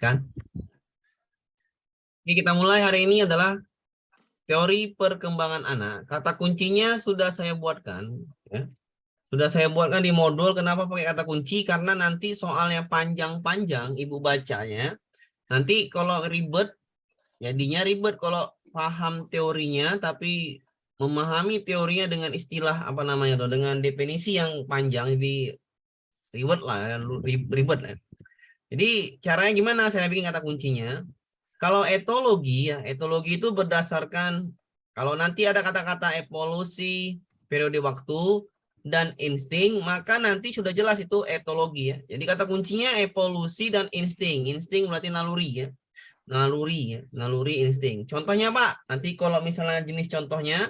jelaskan. Oke, kita mulai hari ini adalah teori perkembangan anak. Kata kuncinya sudah saya buatkan. Ya. Sudah saya buatkan di modul. Kenapa pakai kata kunci? Karena nanti soalnya panjang-panjang ibu bacanya. Nanti kalau ribet, jadinya ribet kalau paham teorinya, tapi memahami teorinya dengan istilah apa namanya tuh, dengan definisi yang panjang, jadi ribet lah, ribet. Ya. Jadi caranya gimana? Saya bikin kata kuncinya. Kalau etologi ya, etologi itu berdasarkan kalau nanti ada kata-kata evolusi, periode waktu, dan insting, maka nanti sudah jelas itu etologi ya. Jadi kata kuncinya evolusi dan insting. Insting berarti naluri ya. Naluri ya, naluri insting. Contohnya Pak, nanti kalau misalnya jenis contohnya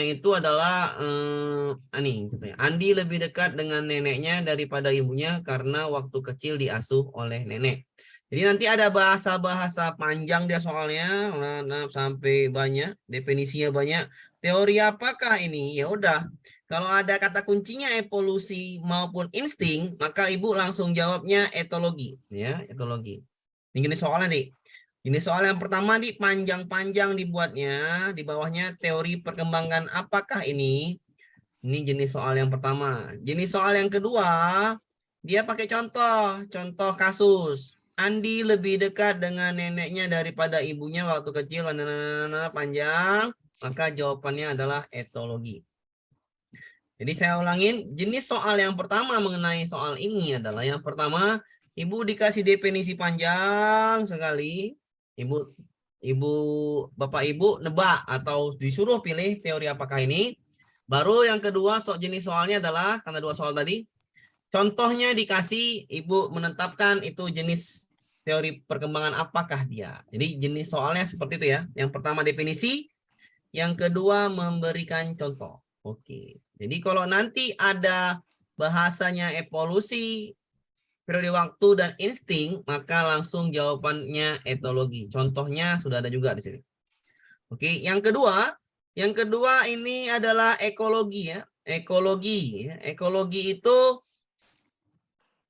itu adalah gitu ya. Andi lebih dekat dengan neneknya daripada ibunya karena waktu kecil diasuh oleh nenek. Jadi nanti ada bahasa-bahasa panjang dia soalnya, sampai banyak, definisinya banyak. Teori apakah ini? Ya udah, kalau ada kata kuncinya evolusi maupun insting, maka ibu langsung jawabnya etologi, ya etologi. Ini soalnya nih. Ini soal yang pertama di panjang-panjang dibuatnya, di bawahnya teori perkembangan apakah ini? Ini jenis soal yang pertama. Jenis soal yang kedua, dia pakai contoh kasus. Andi lebih dekat dengan neneknya daripada ibunya waktu kecil, panjang, maka jawabannya adalah etologi. Jadi saya ulangin, jenis soal yang pertama mengenai soal ini adalah yang pertama, ibu dikasih definisi panjang sekali. Bapak ibu nebak atau disuruh pilih teori apakah ini. Baru yang kedua jenis soalnya adalah karena dua soal tadi. Contohnya dikasih, ibu menetapkan itu jenis teori perkembangan apakah dia. Jadi jenis soalnya seperti itu ya. Yang pertama definisi, yang kedua memberikan contoh. Oke. Jadi kalau nanti ada bahasanya evolusi, periode waktu dan insting, maka langsung jawabannya etologi. Contohnya sudah ada juga di sini. Oke, yang kedua ini adalah ekologi ya. Ekologi, ya. Ekologi itu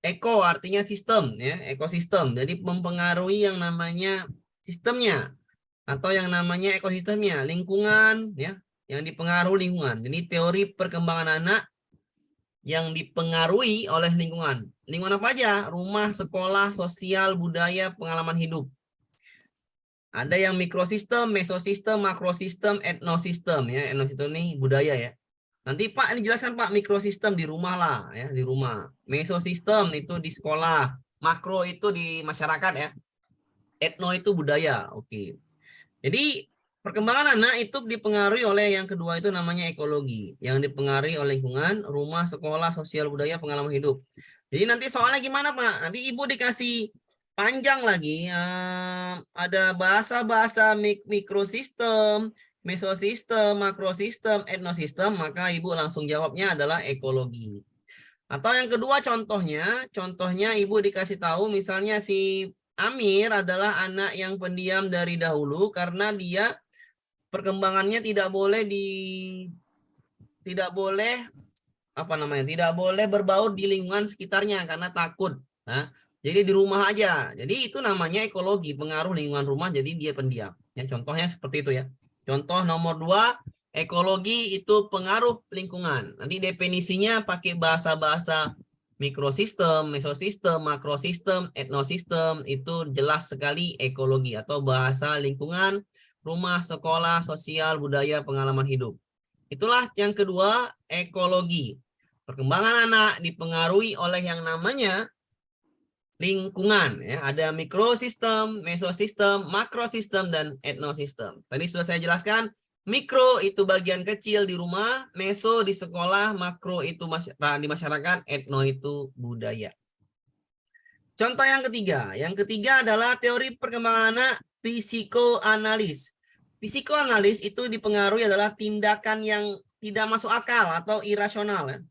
eko artinya sistem ya, ekosistem. Jadi mempengaruhi yang namanya sistemnya atau yang namanya ekosistemnya, lingkungan ya, yang dipengaruhi lingkungan. Jadi teori perkembangan anak yang dipengaruhi oleh lingkungan. Lingkungan apa aja? Rumah, sekolah, sosial, budaya, pengalaman hidup. Ada yang mikrosistem, mesosistem, makrosistem, etnosistem ya. Etnosistem ini budaya ya. Nanti Pak ini jelaskan Pak, mikrosistem di rumah lah ya, di rumah. Mesosistem itu di sekolah, makro itu di masyarakat ya. Etno itu budaya. Oke. Jadi perkembangan anak itu dipengaruhi oleh yang kedua itu namanya ekologi, yang dipengaruhi oleh lingkungan, rumah, sekolah, sosial, budaya, pengalaman hidup. Jadi nanti soalnya gimana Pak? Nanti ibu dikasih panjang lagi, ada bahasa-bahasa mikrosistem, mesosistem, makrosistem, etnosistem, maka ibu langsung jawabnya adalah ekologi. Atau yang kedua contohnya ibu dikasih tahu misalnya si Amir adalah anak yang pendiam dari dahulu karena dia perkembangannya tidak boleh berbaur di lingkungan sekitarnya karena takut. Nah, jadi di rumah aja. Jadi itu namanya ekologi, pengaruh lingkungan rumah jadi dia pendiam. Ya, contohnya seperti itu ya. Contoh nomor 2, ekologi itu pengaruh lingkungan. Nanti definisinya pakai bahasa-bahasa mikrosistem, mesosistem, makrosistem, etnosistem, itu jelas sekali ekologi atau bahasa lingkungan, rumah, sekolah, sosial, budaya, pengalaman hidup. Itulah yang kedua, ekologi. Perkembangan anak dipengaruhi oleh yang namanya lingkungan. Ya. Ada mikrosistem, mesosistem, makrosistem, dan etnosistem. Tadi sudah saya jelaskan, mikro itu bagian kecil di rumah, meso di sekolah, makro itu di masyarakat, etno itu budaya. Contoh yang ketiga adalah teori perkembangan anak psikoanalis. Psikoanalis itu dipengaruhi adalah tindakan yang tidak masuk akal atau irasional. Ya.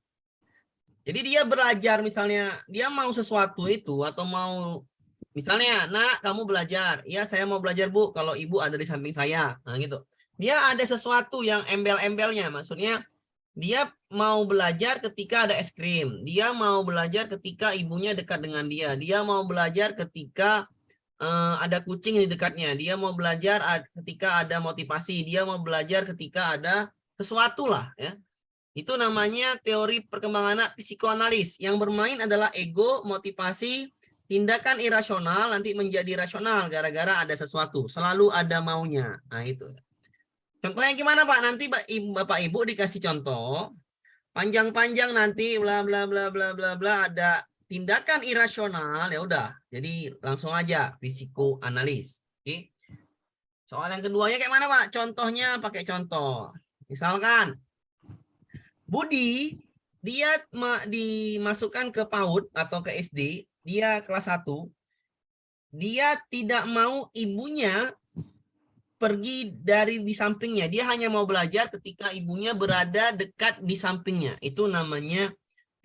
Jadi dia belajar misalnya, dia mau sesuatu itu atau mau, misalnya, nak kamu belajar. Ya saya mau belajar Bu, kalau ibu ada di samping saya. Nah gitu. Dia ada sesuatu yang embel-embelnya, maksudnya Dia mau belajar ketika ada es krim. Dia mau belajar ketika ibunya dekat dengan dia. Dia mau belajar ketika ada kucing di dekatnya. Dia mau belajar ketika ada motivasi. Dia mau belajar ketika ada sesuatu lah, ya. Itu namanya teori perkembangan anak psikoanalis. Yang bermain adalah ego, motivasi, tindakan irasional nanti menjadi rasional gara-gara ada sesuatu. Selalu ada maunya. Nah, itu. Contohnya gimana, Pak? Nanti Bapak Ibu dikasih contoh panjang-panjang nanti bla bla bla bla bla bla ada tindakan irasional, ya udah. Jadi langsung aja psikoanalis. Oke. Soal yang keduanya kayak mana, Pak? Contohnya pakai contoh. Misalkan Budi dia dimasukkan ke PAUD atau ke SD, dia kelas 1. Dia tidak mau ibunya pergi dari di sampingnya. Dia hanya mau belajar ketika ibunya berada dekat di sampingnya. Itu namanya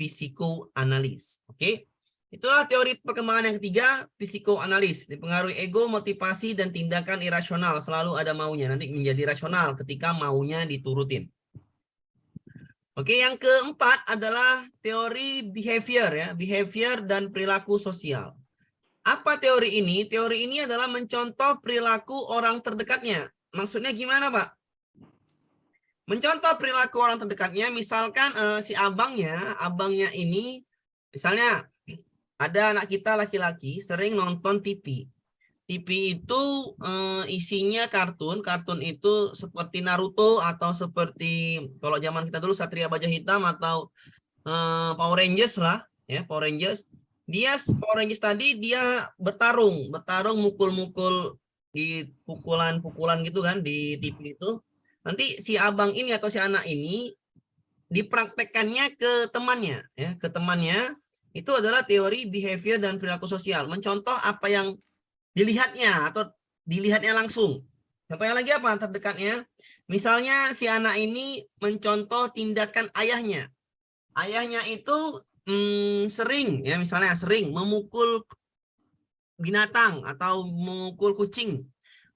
psikoanalis. Oke. Itulah teori perkembangan yang ketiga, psikoanalis. Dipengaruhi ego, motivasi, dan tindakan irasional. Selalu ada maunya. Nanti menjadi rasional ketika maunya diturutin. Oke, yang keempat adalah teori behavior, ya, behavior dan perilaku sosial. Apa teori ini? Teori ini adalah mencontoh perilaku orang terdekatnya. Maksudnya gimana, Pak? Mencontoh perilaku orang terdekatnya, misalkan si abangnya ini, misalnya ada anak kita laki-laki sering nonton TV. TV itu isinya kartun itu seperti Naruto atau seperti kalau zaman kita dulu Satria Baja Hitam atau Power Rangers lah, ya, Power Rangers. Power Rangers tadi dia bertarung mukul-mukul di pukulan-pukulan gitu kan di TV itu. Nanti si abang ini atau si anak ini dipraktekkannya ke temannya, ya, ke temannya. Itu adalah teori behavior dan perilaku sosial, mencontoh apa yang dilihatnya atau dilihatnya langsung. Contohnya lagi apa terdekatnya? Misalnya si anak ini mencontoh tindakan ayahnya. Ayahnya itu sering, ya, misalnya sering memukul binatang atau memukul kucing,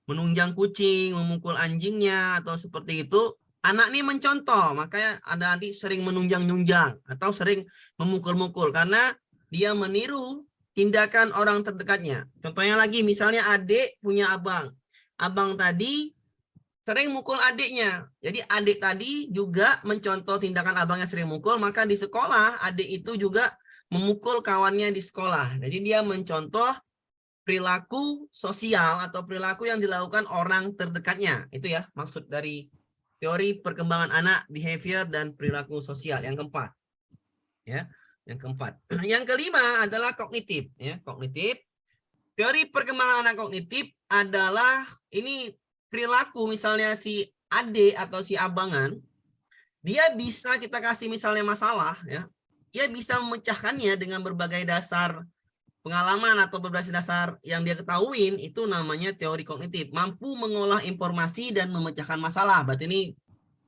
menunjang kucing, memukul anjingnya atau seperti itu. Anak ini mencontoh, makanya ada nanti sering menunjang-nunjang atau sering memukul-mukul karena dia meniru tindakan orang terdekatnya. Contohnya lagi, misalnya adik punya abang. Abang tadi sering mukul adiknya. Jadi adik tadi juga mencontoh tindakan abangnya sering mukul, maka di sekolah adik itu juga memukul kawannya di sekolah. Jadi dia mencontoh perilaku sosial atau perilaku yang dilakukan orang terdekatnya. Itu ya maksud dari teori perkembangan anak, behavior dan perilaku sosial yang keempat. Ya, yang keempat. Yang kelima adalah kognitif, ya, kognitif. Teori perkembangan anak kognitif adalah ini perilaku misalnya si adik atau si abangan, dia bisa kita kasih misalnya masalah, ya. Dia bisa memecahkannya dengan berbagai dasar pengalaman atau berbasis dasar yang dia ketahuin. Itu namanya teori kognitif, mampu mengolah informasi dan memecahkan masalah. Berarti ini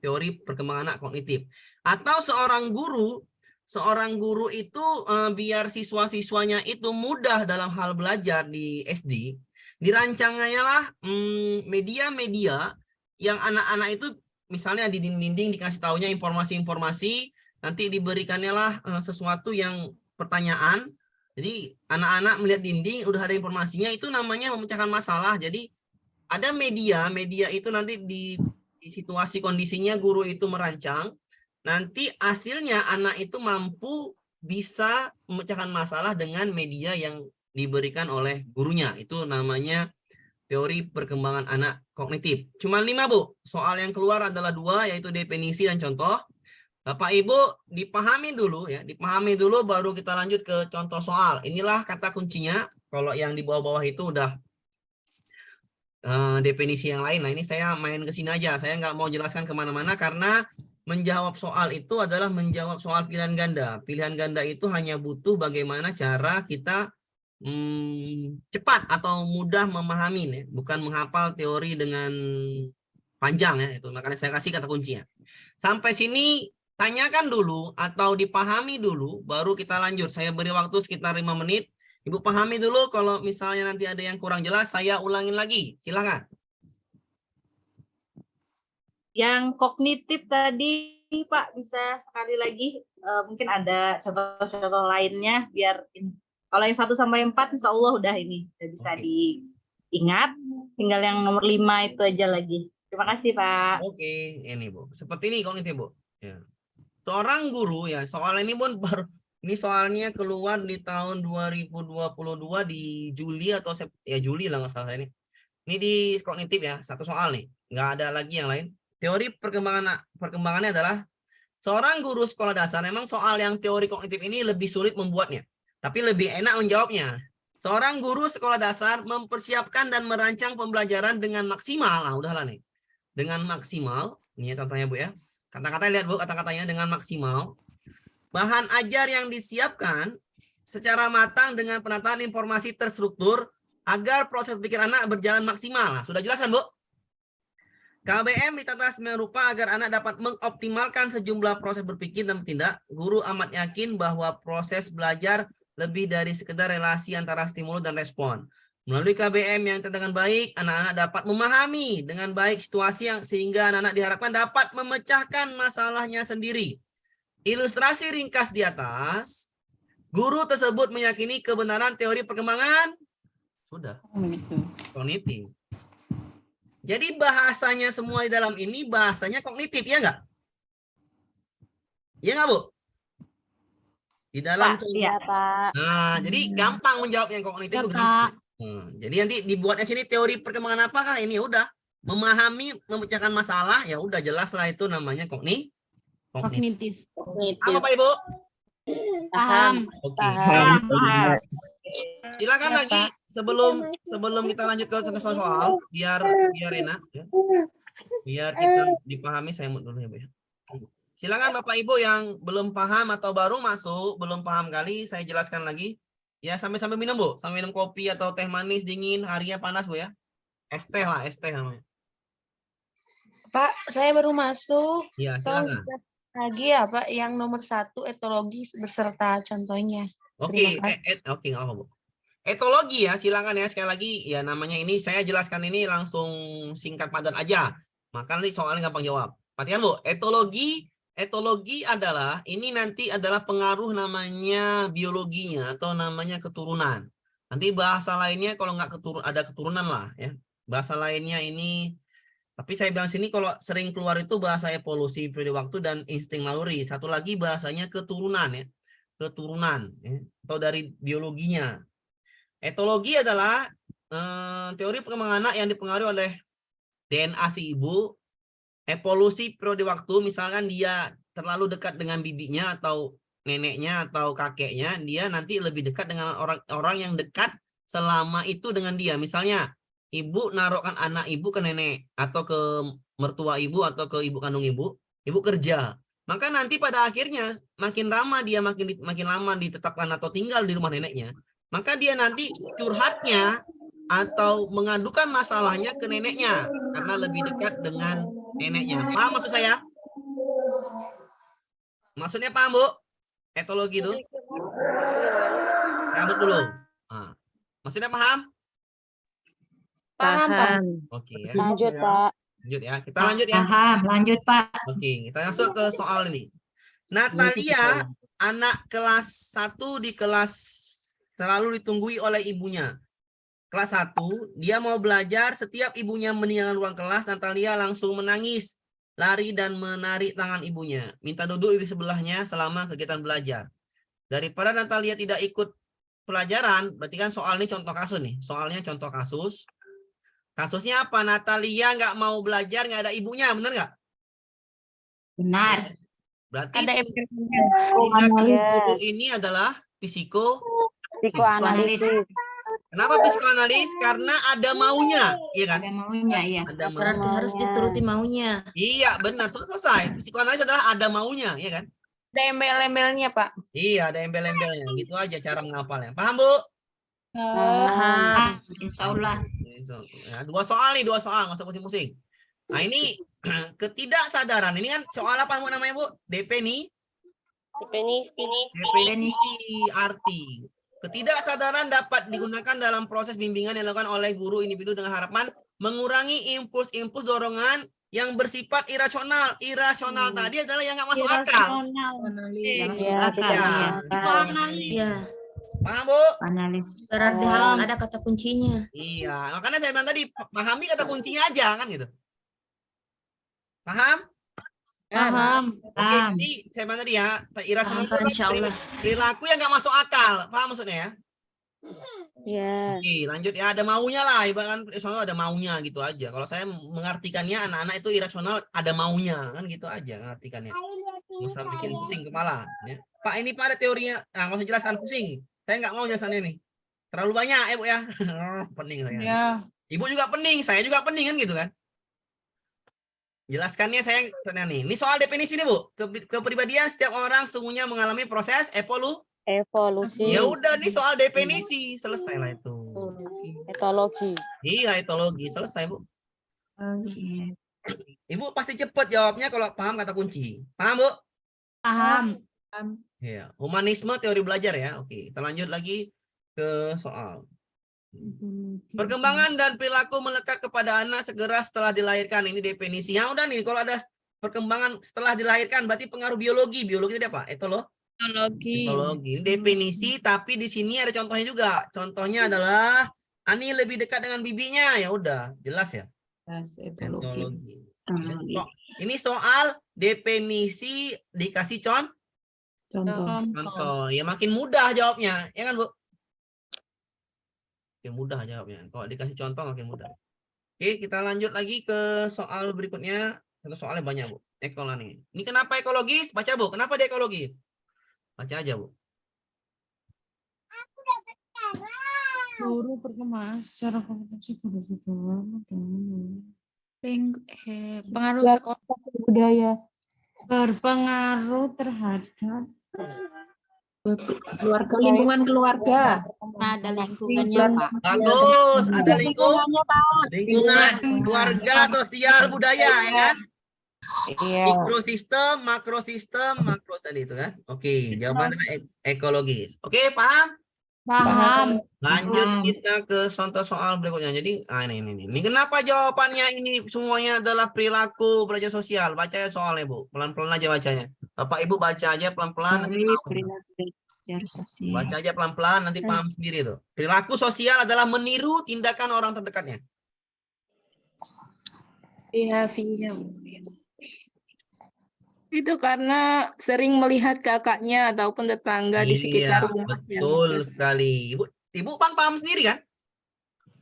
teori perkembangan anak kognitif. Atau seorang guru itu biar siswa-siswanya itu mudah dalam hal belajar di SD, dirancangnya lah media-media yang anak-anak itu misalnya di dinding dikasih taunya informasi-informasi, nanti diberikannya lah sesuatu yang pertanyaan. Jadi anak-anak melihat dinding udah ada informasinya, itu namanya memecahkan masalah. Jadi ada media itu nanti di situasi kondisinya guru itu merancang, nanti hasilnya anak itu mampu bisa memecahkan masalah dengan media yang diberikan oleh gurunya. Itu namanya teori perkembangan anak kognitif. Cuma 5, Bu. Soal yang keluar adalah 2, yaitu definisi dan contoh. Bapak Ibu dipahami dulu, ya, dipahami dulu baru kita lanjut ke contoh soal. Inilah kata kuncinya. Kalau yang di bawah-bawah itu udah definisi yang lain. Nah, ini saya main ke sini aja. Saya nggak mau jelaskan kemana-mana karena menjawab soal itu adalah menjawab soal pilihan ganda. Pilihan ganda itu hanya butuh bagaimana cara kita cepat atau mudah memahami, ya, bukan menghafal teori dengan panjang, ya. Itu makanya saya kasih kata kuncinya. Sampai sini tanyakan dulu atau dipahami dulu, baru kita lanjut. Saya beri waktu sekitar 5 menit. Ibu pahami dulu, kalau misalnya nanti ada yang kurang jelas, saya ulangin lagi. Silakan. Yang kognitif tadi Pak bisa sekali lagi mungkin ada contoh-contoh lainnya biar kalau yang 1 sampai 4 insya Allah udah ini udah bisa diingat. Tinggal yang nomor 5 itu aja lagi. Terima kasih Pak. Oke, ini Bu. Seperti ini kognitif Bu. Ya. Seorang guru ya, soal ini pun baru ini soalnya keluar di tahun 2022 di Juli atau Juli lah nggak salah ini. Ini di kognitif ya, satu soal nih, nggak ada lagi yang lain. Teori perkembangannya adalah seorang guru sekolah dasar, memang soal yang teori kognitif ini lebih sulit membuatnya, tapi lebih enak menjawabnya. Seorang guru sekolah dasar mempersiapkan dan merancang pembelajaran dengan maksimal. Nah, udahlah nih. Dengan maksimal, ini contohnya Bu ya. Kata-katanya lihat Bu, kata-katanya dengan maksimal. Bahan ajar yang disiapkan secara matang dengan penataan informasi terstruktur agar proses berpikir anak berjalan maksimal. Nah, sudah jelas kan, Bu? KBM ditata sedemikian rupa agar anak dapat mengoptimalkan sejumlah proses berpikir dan bertindak. Guru amat yakin bahwa proses belajar lebih dari sekedar relasi antara stimulus dan respon. Melalui KBM yang dengan baik, anak-anak dapat memahami dengan baik situasi yang sehingga anak-anak diharapkan dapat memecahkan masalahnya sendiri. Ilustrasi ringkas di atas, guru tersebut meyakini kebenaran teori perkembangan sudah kognitif. Jadi bahasanya semua di dalam ini bahasanya kognitif, ya enggak? Iya enggak, Bu? Di dalam Pak, iya, Pak. Nah, jadi gampang menjawab yang kognitif Ya, itu Pak. gampang. Jadi nanti dibuatnya sini teori perkembangan apakah ini udah memahami memecahkan masalah ya udah jelas lah itu namanya kognitif. Apa Pak Ibu? Paham. Oke. Paham. Silakan lagi sebelum kita lanjut ke soal biar enak ya. Biar kita dipahami saya dulu ya Bu ya. Silakan Bapak Ibu yang belum paham atau baru masuk, belum paham kali saya jelaskan lagi. Ya sambil minum Bu, sambil minum kopi atau teh manis dingin, harinya panas Bu ya. Es teh lah, es teh namanya. Pak, saya baru masuk. Ya, Tolong silakan. lagi ya Pak, yang nomor 1 etologi beserta contohnya. Oke, oke nggak apa Bu. Etologi ya, silakan ya sekali lagi. Ya namanya ini saya jelaskan ini langsung singkat padat aja. Maka nanti soalnya gampang jawab. Perhatikan Bu, etologi adalah ini nanti adalah pengaruh namanya biologinya atau namanya keturunan. Nanti bahasa lainnya kalau nggak ada keturunan lah ya. Bahasa lainnya ini, tapi saya bilang sini kalau sering keluar itu bahasa evolusi periode waktu dan insting naluri. Satu lagi bahasanya keturunan ya. Keturunan ya. Atau dari biologinya. Etologi adalah teori perkembangan anak yang dipengaruhi oleh DNA si ibu, evolusi periode waktu, misalkan dia terlalu dekat dengan bibinya atau neneknya atau kakeknya, dia nanti lebih dekat dengan orang-orang yang dekat selama itu dengan dia. Misalnya, ibu naruhkan anak ibu ke nenek atau ke mertua ibu atau ke ibu kandung ibu kerja. Maka nanti pada akhirnya makin lama dia makin lama ditetapkan atau tinggal di rumah neneknya, maka dia nanti curhatnya atau mengadukan masalahnya ke neneknya karena lebih dekat dengan neneknya. Paham maksud saya? Maksudnya paham Bu? Etologi itu? Rambut dulu. Nah, maksudnya paham? Paham, Pak. Oke ya. Lanjut, Pak. Lanjut ya. Kita lanjut ya. Paham, lanjut Pak. Oke, kita masuk ke soal ini. Natalia, anak kelas 1 di kelas selalu ditunggui oleh ibunya. Kelas 1, dia mau belajar, setiap ibunya meninggalkan ruang kelas, Natalia langsung menangis, lari dan menarik tangan ibunya. Minta duduk di sebelahnya selama kegiatan belajar. Daripada Natalia tidak ikut pelajaran, berarti kan soal ini contoh kasus nih. Soalnya contoh kasus. Kasusnya apa? Natalia nggak mau belajar, nggak ada ibunya, benar nggak? Benar. Berarti Ada guru ini adalah Psikoanalis. Kenapa psikoanalis? Karena ada maunya, iya kan? Ada maunya, iya. Ada Berarti maunya. harus dituruti maunya. Iya, benar. Sudah selesai. Psikoanalis adalah ada maunya, iya kan? Ada embel-embelnya, Pak. Iya, ada embel-embelnya. Gitu aja cara menghafalnya. Paham, Bu? Paham. Insya Allah. Ya, dua soal, nggak usah pusing-pusing. Nah, ini ketidaksadaran. Ini kan soal apa namanya, Bu? Definisi arti. Ketidaksadaran dapat digunakan dalam proses bimbingan yang dilakukan oleh guru individu dengan harapan mengurangi impuls-impuls dorongan yang bersifat irasional. Irasional tadi adalah yang nggak masuk akal. Irasional. Yang Masuk masuk akal. Ya. Ya. Analis. Iya. Paham, Bu? Analis. Berarti harus ada kata kuncinya. Iya, makanya saya bilang tadi, pahami kata kuncinya aja kan gitu. Paham? Paham. Oke, jadi saya bilang tadi ya, irasional itu Paham, adalah insya Allah. perilaku yang nggak masuk akal. Paham maksudnya ya? Ya. Oke, lanjut ya. Ada maunya lah, ibaratkan irasional ada maunya gitu aja. Kalau saya mengartikannya anak-anak itu irasional ada maunya kan gitu aja mengartikannya. Masa bikin pusing kepala. Ya. Pak, ini Pak ada teorinya. Nah, nggak usah jelaskan pusing. Saya nggak mau jelasan ini. Terlalu banyak ya Bu ya. Pening saya. Ya. Ibu juga pening, saya juga pening kan gitu kan. Jelaskannya saya nih. Ini soal definisi nih Bu. Kepribadian setiap orang sungguhnya mengalami proses Evolusi, Ya udah nih soal definisi, selesai lah itu. etologi. Iya, etologi, selesai Bu. Ibu pasti cepet jawabnya kalau paham kata kunci. Paham Bu? Paham. Iya, humanisme teori belajar ya. Oke, kita lanjut lagi ke soal. Perkembangan dan perilaku melekat kepada anak segera setelah dilahirkan. Ini definisi. Yang udah nih, kalau ada perkembangan setelah dilahirkan berarti pengaruh biologi. Biologi itu apa? Etologi. Ini definisi, tapi di sini ada contohnya juga. Contohnya adalah Ani lebih dekat dengan bibinya. Ya udah, jelas ya. Etologi. Ini soal definisi dikasih contoh. Ya makin mudah jawabnya, ya kan Bu? Makin mudah jawabnya. Kalau dikasih contoh makin mudah. Oke, kita lanjut lagi ke soal berikutnya. Satu soalnya banyak Bu. Ekologi. Ini kenapa ekologis? Baca Bu. Kenapa dia ekologis? Baca aja Bu. Guru perkembangan secara kompetensi pada siswa pengaruh sekolah Budaya. berpengaruh terhadap Keluarga, lingkungan keluarga. Ada lingkungannya, Pak. Bagus, ada lingkungan, keluarga, sosial, budaya, ya kan? Iya. Mikrosistem, makrosistem, makro tadi itu kan? Oke, jawabannya ekologis. Oke, paham? Paham. Lanjut kita ke contoh soal berikutnya. Jadi, ini kenapa jawabannya ini semuanya adalah perilaku belajar sosial? Baca ya soalnya, Bu. Pelan-pelan aja bacanya. Bapak Ibu baca aja pelan-pelan. Nanti tahu. Baca aja pelan-pelan, nanti paham sendiri tuh. Perilaku sosial adalah meniru tindakan orang terdekatnya. Itu karena sering melihat kakaknya ataupun tetangga di sekitar rumahnya. Betul sekali. Ibu paham sendiri kan?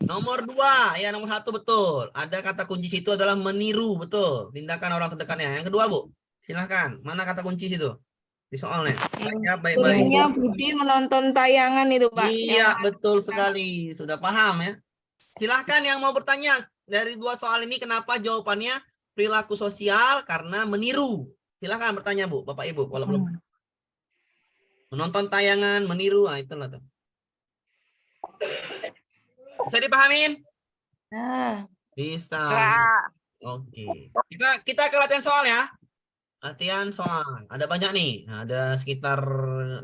Nomor 2, ya nomor 1 betul. Ada kata kunci situ adalah meniru, betul. Tindakan orang terdekatnya. Yang kedua Bu, silahkan. Mana kata kunci situ? Di soalnya. Baca baik-baik. Seringnya Budi menonton tayangan itu Pak. Iya, betul sekali. Sudah paham ya. Silahkan yang mau bertanya dari 2 soal ini kenapa jawabannya perilaku sosial karena meniru. Silahkan bertanya Bu, Bapak Ibu kalau belum. Menonton tayangan, meniru, itulah tuh. Bisa dipahamin? Bisa. Oke. Kita ke latihan soal ya. Latihan soal. Ada banyak nih. Nah, ada sekitar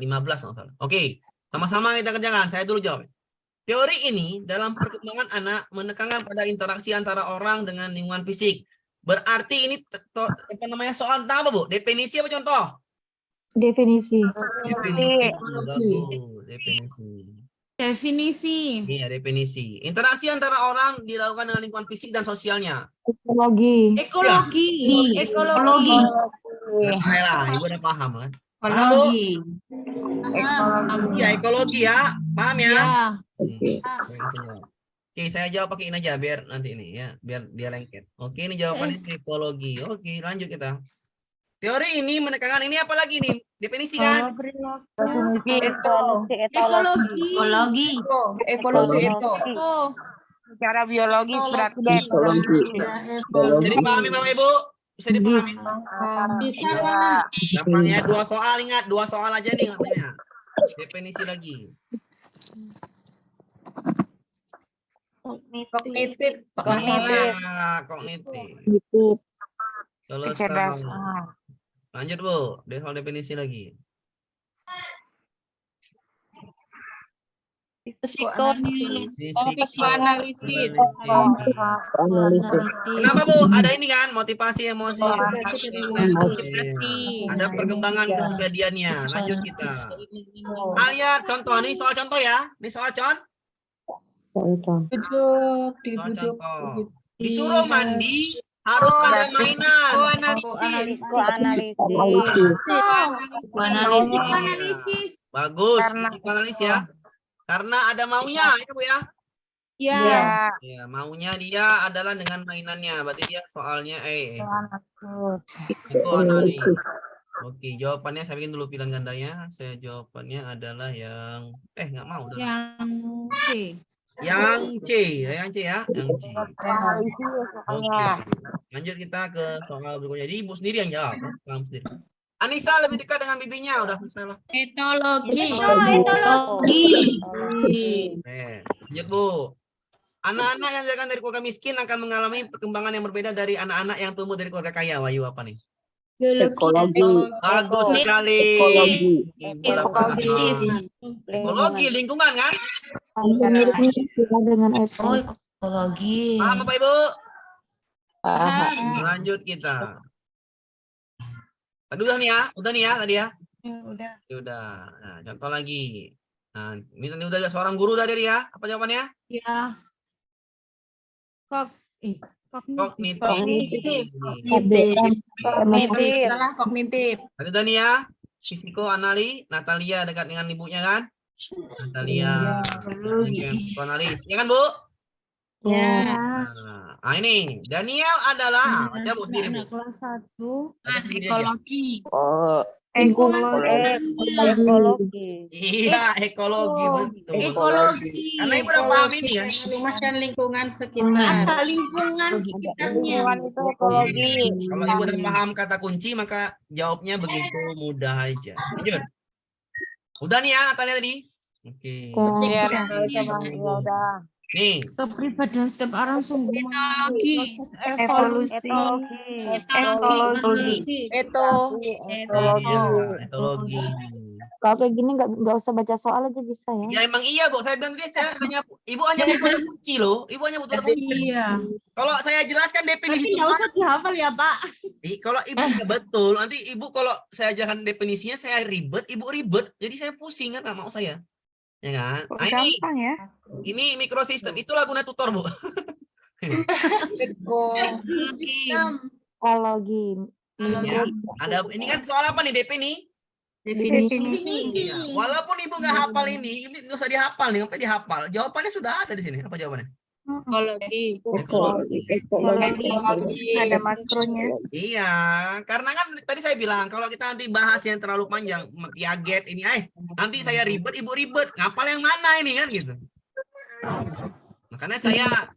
15 nggak salah. Oke. Sama-sama kita kerjakan. Saya dulu jawab. Teori ini dalam perkembangan anak menekankan pada interaksi antara orang dengan lingkungan fisik. Berarti ini apa namanya soal tentang apa Bu? Definisi apa contoh? Definisi. Definisi. Bagus. Definisi. Iya, definisi. Interaksi antara orang dilakukan dengan lingkungan fisik dan sosialnya. Ekologi. ekologi. Selesai lah, Ibu udah paham kan? Ekologi. Iya, ekologi ya. Paham ya? Ya. Oke, saya jawab pakai ini aja biar nanti ini ya, biar dia lengket. Oke, ini jawabannya ekologi. Oke, lanjut kita. Teori ini menekankan ini apa lagi nih? Definisi kan? Evolusi itu. Secara biologis berarti Jadi pahami Bapak Ibu? Bisa dipahami? Gampang ya, 2 soal ingat, 2 soal aja nih katanya. Definisi lagi. Kognitif. Kognitif. Selesai. Lanjut Bu, soal definisi lagi. Psikoanalisis. Psikoanalisis. Kenapa Bu? Ada ini kan motivasi emosi. Motivasi. Ada perkembangan kepribadiannya. Lanjut kita. Lihat contoh nih soal contoh ya. Ini soal Bujuk, soal dibujuk. contoh. Disuruh mandi harus ada mainan. Psikoanalisis. Bagus. Psikoanalis ya. Karena ada maunya ya Bu ya. Ya. Ya, maunya dia adalah dengan mainannya. Berarti dia soalnya psikoanalis. Oke, jawabannya saya bikin dulu pilihan gandanya. Saya jawabannya adalah yang nggak mau. Udah. Yang C. Yang C, yang C ya, yang C. Oke. Lanjut kita ke soal berikutnya. Jadi ibu sendiri yang jawab, paham sendiri. Anissa lebih dekat dengan bibinya, udah selesai lah. Etologi. Lanjut Bu. Anak-anak yang dilahirkan dari keluarga miskin akan mengalami perkembangan yang berbeda dari anak-anak yang tumbuh dari keluarga kaya. Wahyu apa nih? Bagus sekali. Ekologi lingkungan kan? Dengan Oh, ekologi. Paham apa Ibu? Lanjut kita. Tadi udah nih ya, tadi ya. Udah. Nah, contoh lagi. Nah, ini tadi udah seorang guru tadi ya. Apa jawabannya? Ya. Kognitif. Salah kognitif. Tadi udah nih ya. Psikoanali, Natalia dekat dengan ibunya kan? Natalia. Psikoanalis. Ya kan Bu? Ya. Nah, ini Daniel adalah baca Bu sendiri Bu. Kelas 1. Baca sendiri aja. Iya, ekologi betul. Ekologi. Karena Ibu udah paham ini kan? Lumas dan lingkungan sekitar. Ada lingkungan sekitarnya. Kalau Ibu udah paham kata kunci maka jawabnya begitu mudah aja. Lanjut. Udah nih ya Natalia tadi. Oke. Nih, Kepribadian setiap orang sungguh Etologi. evolusi. etologi. Kalau kayak gini nggak usah baca soal aja bisa ya. Ya emang iya Bu, saya bilang tadi Ibu hanya butuh kata kunci loh. Ibu hanya butuh kata kunci. Iya. Kalau saya jelaskan Tapi definisi nggak usah dihafal ya Pak. kalau Ibu nggak betul, nanti Ibu kalau saya ajarkan definisinya saya ribet, Ibu ribet. Jadi saya pusing kan nggak mau saya. Ya kan? Nah, Gampang ya. ini mikrosistem. Itulah guna tutor Bu. Ekologi. Ya, ada ini kan soal apa nih DP nih? Definisi. Iya. Walaupun Ibu nggak hafal ini nggak usah dihafal nih, sampai dihafal. Jawabannya sudah ada di sini. Apa jawabannya? Ekologi. Ada makronya. Iya, karena kan tadi saya bilang kalau kita nanti bahas yang terlalu panjang, Piaget ini, nanti saya ribet, Ibu ribet, ngapal yang mana ini kan gitu. Makanya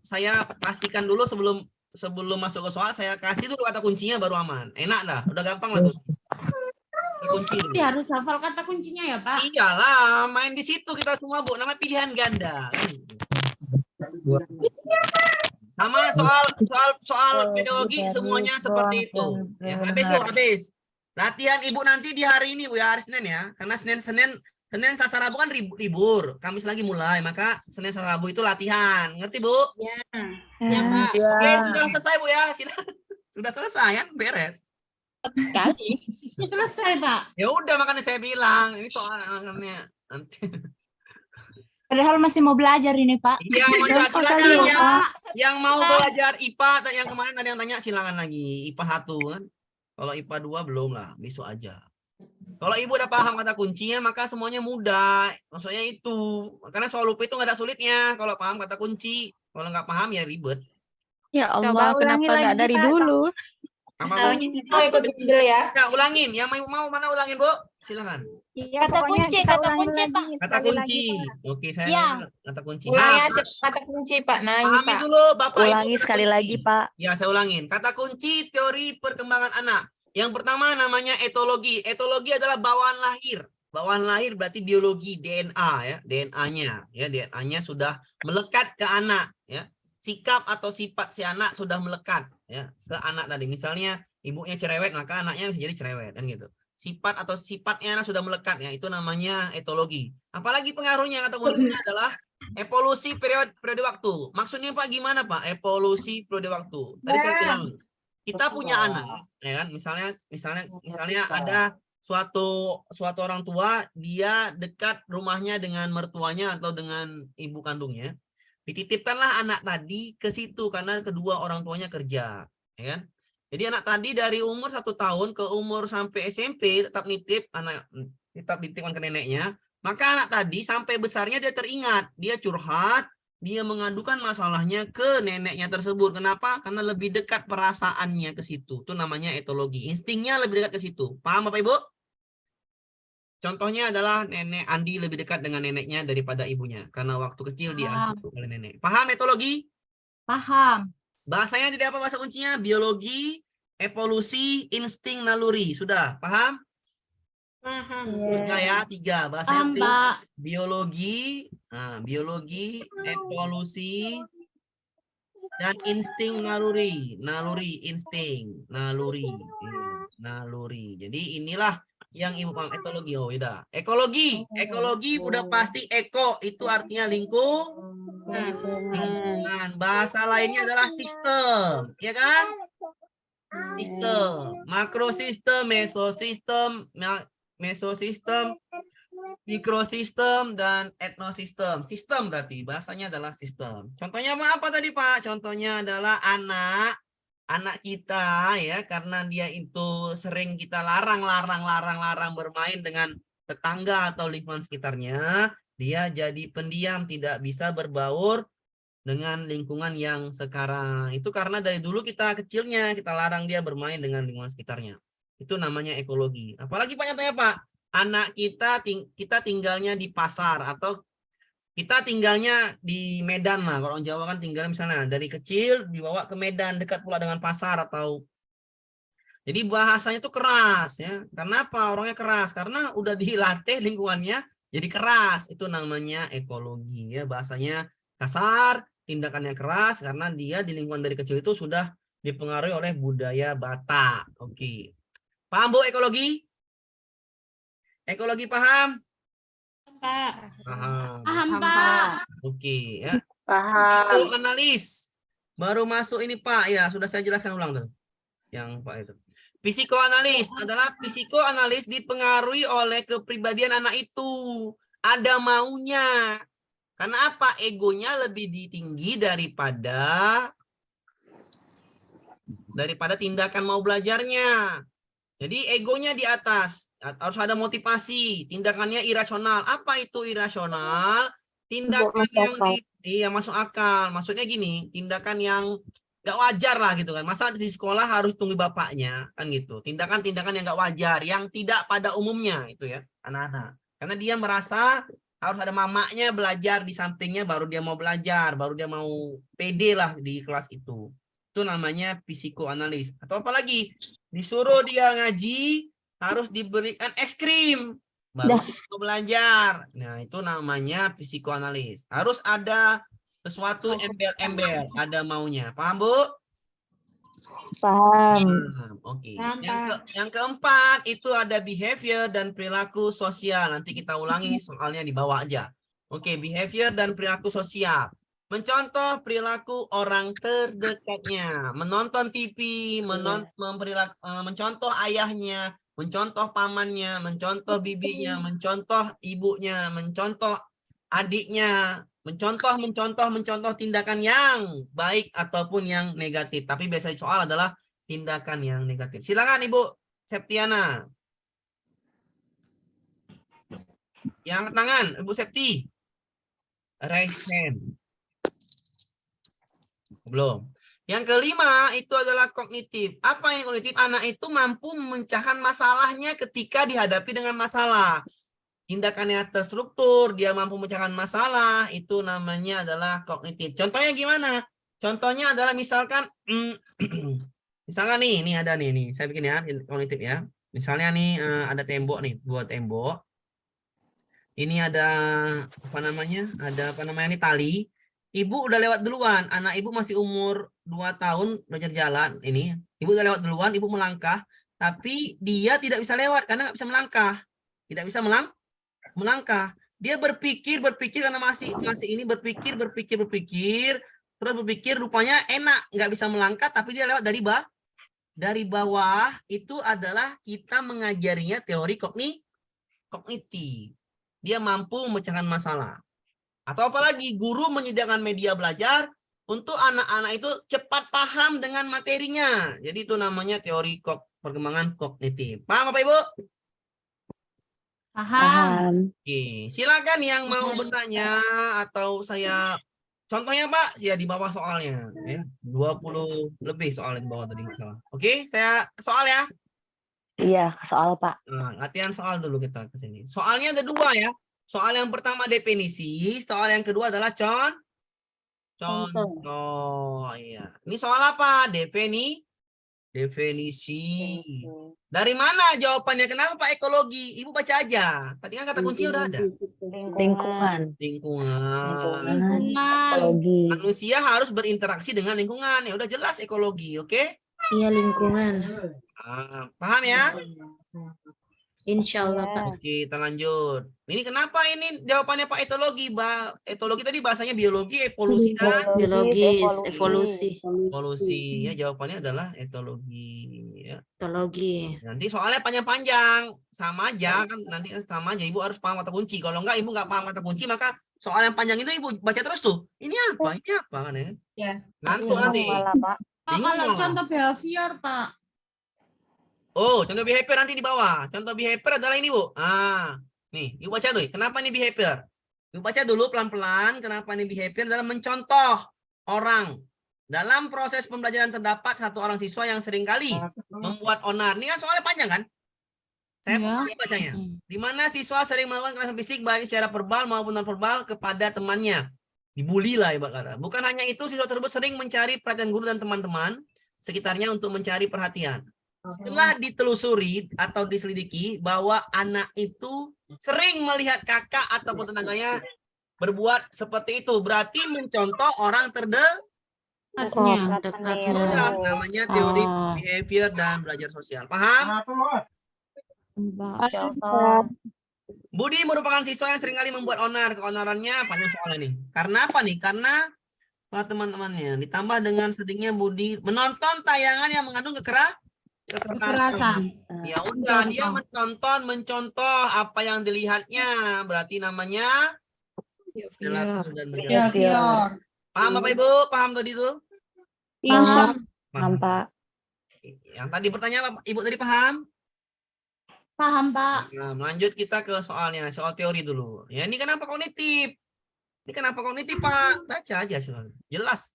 saya pastikan dulu sebelum masuk ke soal, saya kasih dulu kata kuncinya baru aman. Enak dah, udah gampang lah tuh. Kunci dulu. Tapi harus hafal kata kuncinya ya Pak. Iyalah, main di situ kita semua Bu, nama pilihan ganda. Sama soal pedagogi semuanya seperti itu. Ya, habis. Latihan Ibu nanti di hari ini Bu ya, hari Senin ya. Karena Senin Selasa Rabu kan libur. Kamis lagi mulai, maka Senin Selasa Rabu itu latihan. Ngerti Bu? Ya Pak. Oke, sudah selesai Bu ya. Sudah selesai kan? Beres. Sekali. Selesai Pak. Ya udah makanya saya bilang ini soalnya nanti. Padahal masih mau belajar ini Pak. Iya, silakan ya. Yang mau belajar IPA, yang kemarin ada yang tanya silakan lagi. IPA 1 kan. Kalau IPA 2 belum lah, besok aja. Kalau Ibu udah paham kata kuncinya, maka semuanya mudah. Maksudnya itu. Karena soal lupa itu nggak ada sulitnya. Kalau paham kata kunci, kalau nggak paham ya ribet. Ya Allah, kenapa nggak dari dulu? Apa Bu? Mau ikut bimbel ya? Ya, ulangin. Yang mau mana ulangin Bu? Silakan. Kata kunci, Pak. Kata kunci. Oke, saya kata kunci. Ulangi Nah, aja kata kunci Pak. Nah, ini pahami Pak. dulu Bapak Ibu. Ulangi kata sekali kunci. lagi, Pak. Ya, saya ulangin. Kata kunci teori perkembangan anak. Yang pertama namanya etologi. Etologi adalah bawaan lahir. Bawaan lahir berarti biologi, DNA ya, DNA-nya. Ya, DNA-nya sudah melekat ke anak ya. Sikap atau sifat si anak sudah melekat ya ke anak tadi. Misalnya ibunya cerewet, maka anaknya bisa jadi cerewet kan gitu. sifat atau sifatnya sudah melekat ya, itu namanya etologi. Apalagi pengaruhnya kata kuncinya adalah evolusi periode waktu. Maksudnya Pak gimana Pak? Evolusi periode waktu. Tadi saya bilang kita punya anak, ya kan? Misalnya ada suatu orang tua, dia dekat rumahnya dengan mertuanya atau dengan ibu kandungnya. Dititipkanlah anak tadi ke situ karena kedua orang tuanya kerja, ya kan? Jadi anak tadi dari umur 1 tahun ke umur sampai SMP tetap nitipkan ke neneknya. Maka anak tadi sampai besarnya dia teringat, dia curhat, dia mengadukan masalahnya ke neneknya tersebut. Kenapa? Karena lebih dekat perasaannya ke situ. Itu namanya etologi. Instingnya lebih dekat ke situ. Paham Bapak Ibu? Contohnya adalah nenek Andi lebih dekat dengan neneknya daripada ibunya. Karena waktu kecil diasuh oleh nenek. Paham etologi? Paham. Bahasanya tidak apa bahasa kuncinya? Biologi, evolusi, insting, naluri. Sudah? Paham? Paham. 3 ya, 3. Bahasanya Paham, penting. Pak. Biologi, evolusi, dan insting naluri. Naluri, insting, naluri. Naluri. Jadi inilah yang Ibu paham etologi. Oh, beda. Ekologi. Ekologi udah pasti eko. Itu artinya lingkungan. Bahasa lainnya adalah sistem. Ya kan? Sistem. Makrosistem, mesosistem, mikrosistem, dan etnosistem. Sistem berarti bahasanya adalah sistem. Contohnya apa tadi Pak? Contohnya adalah anak kita ya, karena dia itu sering kita larang bermain dengan tetangga atau lingkungan sekitarnya, dia jadi pendiam, tidak bisa berbaur dengan lingkungan yang sekarang. Itu karena dari dulu kita kecilnya kita larang dia bermain dengan lingkungan sekitarnya. Itu namanya ekologi. Apalagi Pak contohnya Pak, anak kita tinggalnya di pasar atau kita tinggalnya di Medan lah. Kalau orang Jawa kan tinggalnya misalnya dari kecil dibawa ke Medan, dekat pula dengan pasar atau jadi bahasanya itu keras ya. Kenapa orangnya keras? Karena udah dilatih lingkungannya jadi keras. Itu namanya ekologi ya. Bahasanya kasar, tindakannya keras karena dia di lingkungan dari kecil itu sudah dipengaruhi oleh budaya Batak. Oke. Paham Bu ekologi? Ekologi paham? Pak. Paham. Paham, Pak. Oke ya. Paham. Psikoanalis. Baru masuk ini Pak ya, sudah saya jelaskan ulang tuh. Yang Pak itu. Psikoanalis adalah psikoanalis dipengaruhi oleh kepribadian anak itu. Ada maunya. Karena apa? Egonya lebih tinggi daripada tindakan mau belajarnya. Jadi egonya di atas, harus ada motivasi, tindakannya irasional. Apa itu irasional? Tindakan yang masuk akal. Maksudnya gini, tindakan yang gak wajar lah gitu kan. Masa di sekolah harus tunggu bapaknya kan gitu. Tindakan-tindakan yang gak wajar, yang tidak pada umumnya itu ya, anak-anak. Karena dia merasa harus ada mamanya belajar di sampingnya baru dia mau belajar, baru dia mau pede lah di kelas itu. Itu namanya psikoanalis. Atau apalagi disuruh dia ngaji harus diberikan es krim baru mau belajar. Nah, itu namanya psikoanalis. Harus ada sesuatu embel-embel, ada maunya. Paham, Bu? Paham. Oke. Paham, Yang keempat itu ada behavior dan perilaku sosial. Nanti kita ulangi soalnya di bawah aja. Oke, behavior dan perilaku sosial. Mencontoh perilaku orang terdekatnya, menonton TV, mencontoh ayahnya, mencontoh pamannya, mencontoh bibinya, mencontoh ibunya, mencontoh adiknya, mencontoh tindakan yang baik ataupun yang negatif. Tapi biasa soal adalah tindakan yang negatif. Silakan Ibu Septiana. Yang tangan, Ibu Septi. Raise hand. Belum. Yang kelima itu adalah kognitif. Apa yang kognitif? Anak itu mampu memecahkan masalahnya ketika dihadapi dengan masalah. Tindakannya terstruktur, dia mampu memecahkan masalah, itu namanya adalah kognitif. Contohnya gimana? Contohnya adalah misalkan, misalkan nih, ini ada nih, saya bikin ya, kognitif ya. Misalnya nih ada tembok nih, 2 tembok. Ini ada apa namanya? Ada apa namanya ini tali. Ibu udah lewat duluan, anak ibu masih umur 2 tahun belajar jalan ini. Ibu udah lewat duluan, ibu melangkah. tapi dia tidak bisa lewat karena nggak bisa melangkah. Tidak bisa melangkah. Dia berpikir karena masih ini berpikir, terus berpikir rupanya enak, nggak bisa melangkah, tapi dia lewat dari bawah. Itu adalah kita mengajarinya teori kognitif. Dia mampu memecahkan masalah. Atau apalagi guru menyediakan media belajar untuk anak-anak itu cepat paham dengan materinya. Jadi itu namanya teori perkembangan kognitif. Paham Bapak Ibu? Paham. Oke, silakan yang mau bertanya atau saya contohnya Pak, ya di bawah soalnya ya. 20 lebih soal di bawah tadi masalah. Oke, saya ke soal ya. Iya, ke soal Pak. Nah, latihan soal dulu kita ke sini. Soalnya ada 2 ya. Soal yang pertama definisi, soal yang kedua adalah contoh. Iya. Ini soal apa? Definisi. Dari mana jawabannya? Kenapa Pak ekologi? Ibu baca aja. Tadi kan kata kunci udah ada. Lingkungan. Lingkungan. Ekologi. Manusia harus berinteraksi dengan lingkungan. Ya udah jelas ekologi, oke? Iya, lingkungan. Paham ya? Insya Allah, Pak. Oke, kita lanjut. Ini kenapa ini jawabannya Pak etologi? Etologi tadi bahasanya biologi, evolusi, dan Biologis, evolusi, evolusi. Ya, jawabannya adalah etologi. Ya. etologi. Nanti soalnya panjang-panjang. Sama aja kan, nanti sama aja. Ibu harus paham kata kunci. Kalau enggak, Ibu nggak paham kata kunci, maka soal yang panjang itu Ibu baca terus tuh. Ini apa? Ini apa? Kan, ya? Ya. Ngantuk nanti. Malah, Pak. Bingung Kalau malah. contoh behavior, Pak. Oh, contoh behavior nanti di bawah. Contoh behavior adalah ini, Bu. Nih, Ibu baca tuh. Kenapa ini behavior? Ibu baca dulu pelan-pelan. Kenapa ini behavior? Dalam mencontoh orang. Dalam proses pembelajaran terdapat satu orang siswa yang seringkali membuat onar. Ini kan soalnya panjang kan? Saya mulai bacanya. Di mana siswa sering melakukan kekerasan fisik baik secara verbal maupun non-verbal kepada temannya. Dibully lah ibarat kata. Bukan hanya itu, siswa tersebut sering mencari perhatian guru dan teman-teman sekitarnya untuk mencari perhatian. Setelah ditelusuri atau diselidiki bahwa anak itu sering melihat kakak ataupun tetangganya berbuat seperti itu, berarti mencontoh orang Dekatnya. udah namanya teori behavior dan belajar sosial. Paham? Budi merupakan siswa yang seringkali membuat onar. Keonarannya panjang soal ini. Karena apa nih? Karena teman-temannya ditambah dengan seringnya Budi menonton tayangan yang mengandung kekerasan. Ya udah, dia mencontoh apa yang dilihatnya, berarti namanya perilaku dan behavior. Paham Bapak Ibu? Paham tadi itu? Iya. Paham, Pak. Yang tadi bertanya Ibu tadi paham? Paham, Pak. Nah, lanjut kita ke soalnya, soal teori dulu. Ya, ini kenapa kognitif? Ini kenapa kognitif, Pak? Baca aja soalnya. Jelas.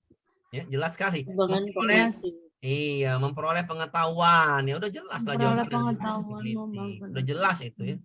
Ya, jelas sekali. Memperoleh pengetahuan. Ya udah jelas lah jawabannya. Pengetahuan. Udah jelas itu ya.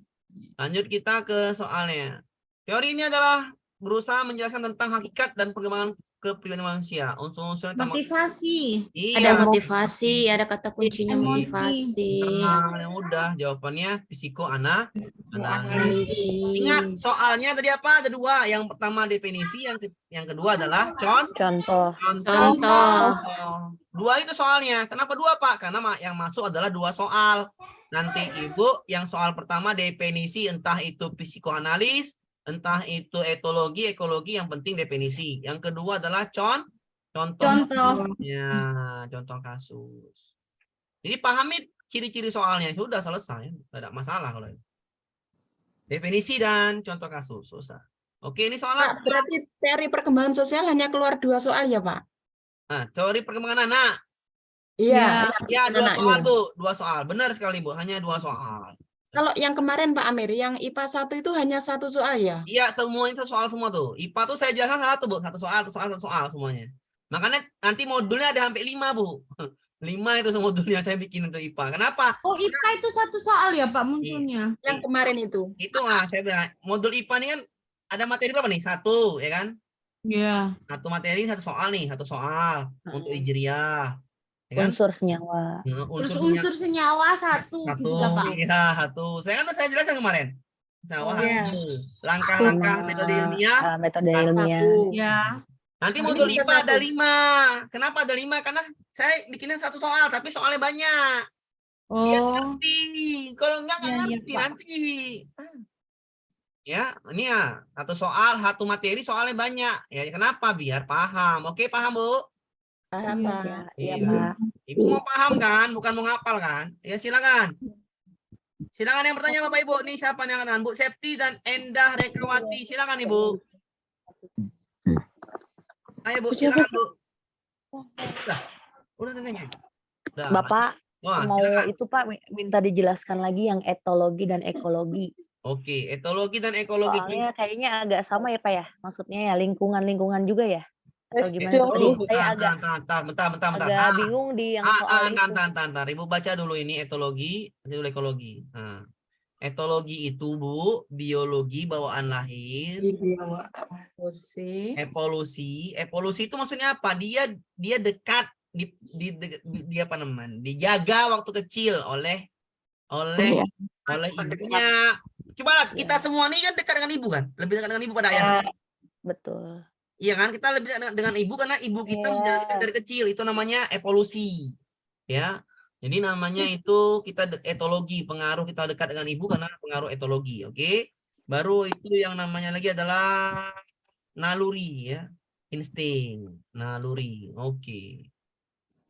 Lanjut kita ke soalnya. Teori ini adalah berusaha menjelaskan tentang hakikat dan perkembangan kepribadian manusia. Unsur-unsur Motivasi. Ada Iya. motivasi, ada kata kuncinya Emosi. motivasi. Nah, yang udah jawabannya psikoanalisis. Analisis. Ingat soalnya tadi apa? Ada 2. Yang pertama definisi, yang kedua adalah Contoh. Contoh. 2 itu soalnya. Kenapa 2, Pak? Karena yang masuk adalah 2 soal. Nanti Ibu yang soal pertama definisi, entah itu psikoanalis, entah itu etologi, ekologi, yang penting definisi. Yang kedua adalah contoh. Ya, contoh kasus. Jadi pahami ciri-ciri soalnya, sudah selesai. Tidak ada masalah kalau itu. Definisi dan contoh kasus, susah. Oke, ini soal apa? Berarti teori perkembangan sosial hanya keluar 2 soal ya, Pak? Nah, teori perkembangan anak. Iya. Ya, 2 anaknya. soal, Bu. 2 soal. Benar sekali, Bu. Hanya 2 soal. Kalau yang kemarin Pak Amir, yang IPA 1 itu hanya 1 soal ya? Iya, semua itu soal semua tuh. IPA tuh saya jelaskan 1, Bu. 1 soal semuanya. Makanya nanti modulnya ada sampai 5, Bu. 5 itu modulnya saya bikin untuk IPA. Kenapa? Oh, IPA itu 1 soal ya, Pak, munculnya. Yang kemarin itu. Itu saya bilang, modul IPA ini kan ada materi berapa nih? 1, ya kan? Iya. 1 materi, 1 soal nih. 1 soal untuk Hijriyah. Ya kan? Unsur senyawa. Nah, Terus unsur senyawa 1 juga, Pak. Iya, 1. Saya jelaskan kemarin. Senyawa iya. 1. Langkah-langkah metode ilmiah. Metode ilmiah. Ya. Nanti Ini modul bisa IPA ada 1. 5. Kenapa ada 5? Karena saya bikinnya 1 soal, tapi soalnya banyak. Biar Oh, ngerti. Kalau enggak Iya, iya, ngerti Pak. nanti. Ya, ini ya satu soal, satu materi soalnya banyak. Ya, kenapa? Biar paham. Oke, paham, Bu? Paham, Iya. Pak. Iya. Ibu mau paham kan? Bukan mau ngapal kan? Ya, silakan. Silakan yang bertanya Bapak Ibu. Nih siapa yang kanan? Bu Septi dan Endah Rekawati. Silakan Ibu. Ayo Bu, silakan Bu. Udah tanya. Udah. Bapak Wah, mau silakan. itu Pak minta dijelaskan lagi yang etologi dan ekologi. Oke, etologi dan ekologi. Soalnya kayaknya agak sama ya Pak ya. Maksudnya ya lingkungan-lingkungan juga ya. Atau gimana? Oh, Tadi saya agak bentar. agak bingung di yang soal itu. Bentar. Ibu baca dulu ini etologi, dulu ekologi. Nah, etologi itu Bu, biologi bawaan lahir. Evolusi itu maksudnya apa? Dia dekat di apa namanya? Dijaga waktu kecil oleh ibunya. Coba kita semua nih kan dekat dengan ibu kan? Lebih dekat dengan ibu pada ayah. Betul. Iya kan? Kita lebih dekat dengan ibu karena ibu kita menjaga kita dari kecil. Itu namanya evolusi. Ya. Jadi namanya itu kita etologi, pengaruh kita dekat dengan ibu karena pengaruh etologi, oke? Baru itu yang namanya lagi adalah naluri ya, insting, naluri. Oke.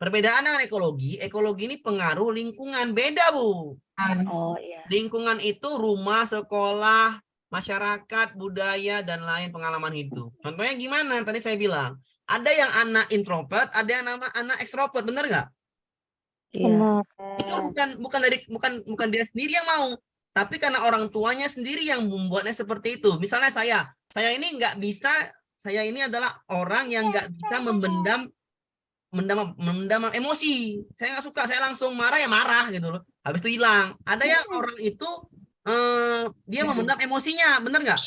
Perbedaan dengan ekologi ini pengaruh lingkungan, beda Bu. Oh iya. Lingkungan itu rumah, sekolah, masyarakat, budaya dan lain pengalaman hidup. Contohnya gimana? Tadi saya bilang, ada yang anak introvert, ada yang anak ekstrovert, benar nggak? Iya. Itu bukan dia sendiri yang mau, tapi karena orang tuanya sendiri yang membuatnya seperti itu. Misalnya saya ini nggak bisa, saya ini adalah orang yang nggak bisa memendam emosi. Saya nggak suka, saya langsung marah ya marah gitu loh. Habis itu hilang. Ada yang orang itu dia memendam emosinya, bener nggak?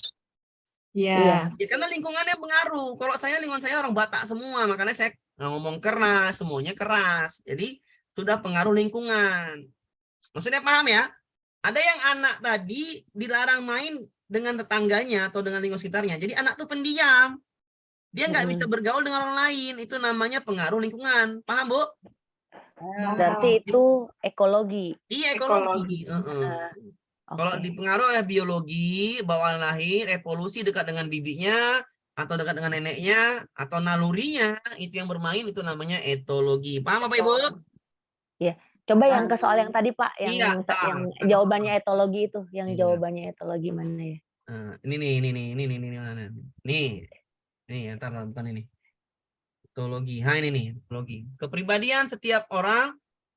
Iya. Ya, karena lingkungannya pengaruh. Kalau lingkungan saya orang Batak semua, makanya saya ngomong keras, semuanya keras. Jadi sudah pengaruh lingkungan. Maksudnya paham ya? Ada yang anak tadi dilarang main dengan tetangganya atau dengan lingkungan sekitarnya. Jadi anak tuh pendiam. Dia nggak bisa bergaul dengan orang lain. Itu namanya pengaruh lingkungan. Paham, Bu? Berarti itu ekologi. Iya, ekologi. Kalau dipengaruhi oleh biologi, bawaan lahir, evolusi dekat dengan bibinya, atau dekat dengan neneknya, atau nalurinya, itu yang bermain, itu namanya etologi. Paham Bapak Ibu? Iya. Coba yang ke soal yang tadi Pak, yang Iya, yang jawabannya etologi itu, yang Iya. jawabannya etologi mana ya? Ini, ntar bukan ini. Etologi. Ini nih, etologi. Kepribadian setiap orang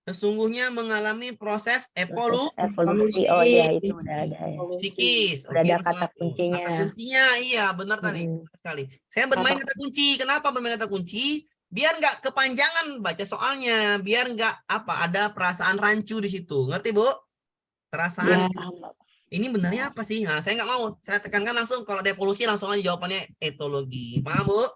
sesungguhnya mengalami proses Evolusi. Oh iya, itu udah ada ya. psikis. Udah Oke, ada kata kuncinya. Kata kuncinya, iya benar tadi. Sekali. Saya bermain kata kunci. Kenapa bermain kata kunci? Biar nggak kepanjangan baca soalnya. Biar nggak ada perasaan rancu di situ. Ngerti Bu? Perasaan. Ini benarnya apa sih? Nah, saya nggak mau. Saya tekankan langsung. Kalau ada evolusi langsung aja jawabannya etologi. Paham Bu?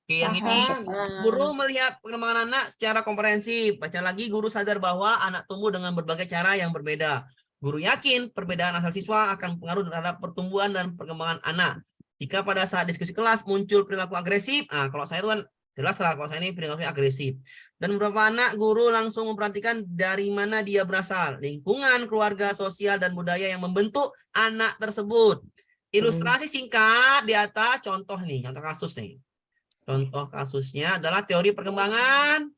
Oke, yang ini guru melihat perkembangan anak secara komprehensif. Baca lagi, guru sadar bahwa anak tumbuh dengan berbagai cara yang berbeda. Guru yakin perbedaan asal siswa akan pengaruh terhadap pertumbuhan dan perkembangan anak. Jika pada saat diskusi kelas muncul perilaku agresif, kalau saya itu kan jelas lah, kalau saya ini perilaku agresif. Dan beberapa anak guru langsung memperhatikan dari mana dia berasal. Lingkungan, keluarga, sosial, dan budaya yang membentuk anak tersebut. Ilustrasi singkat di atas, contoh kasus nih. Contoh kasusnya adalah teori perkembangan.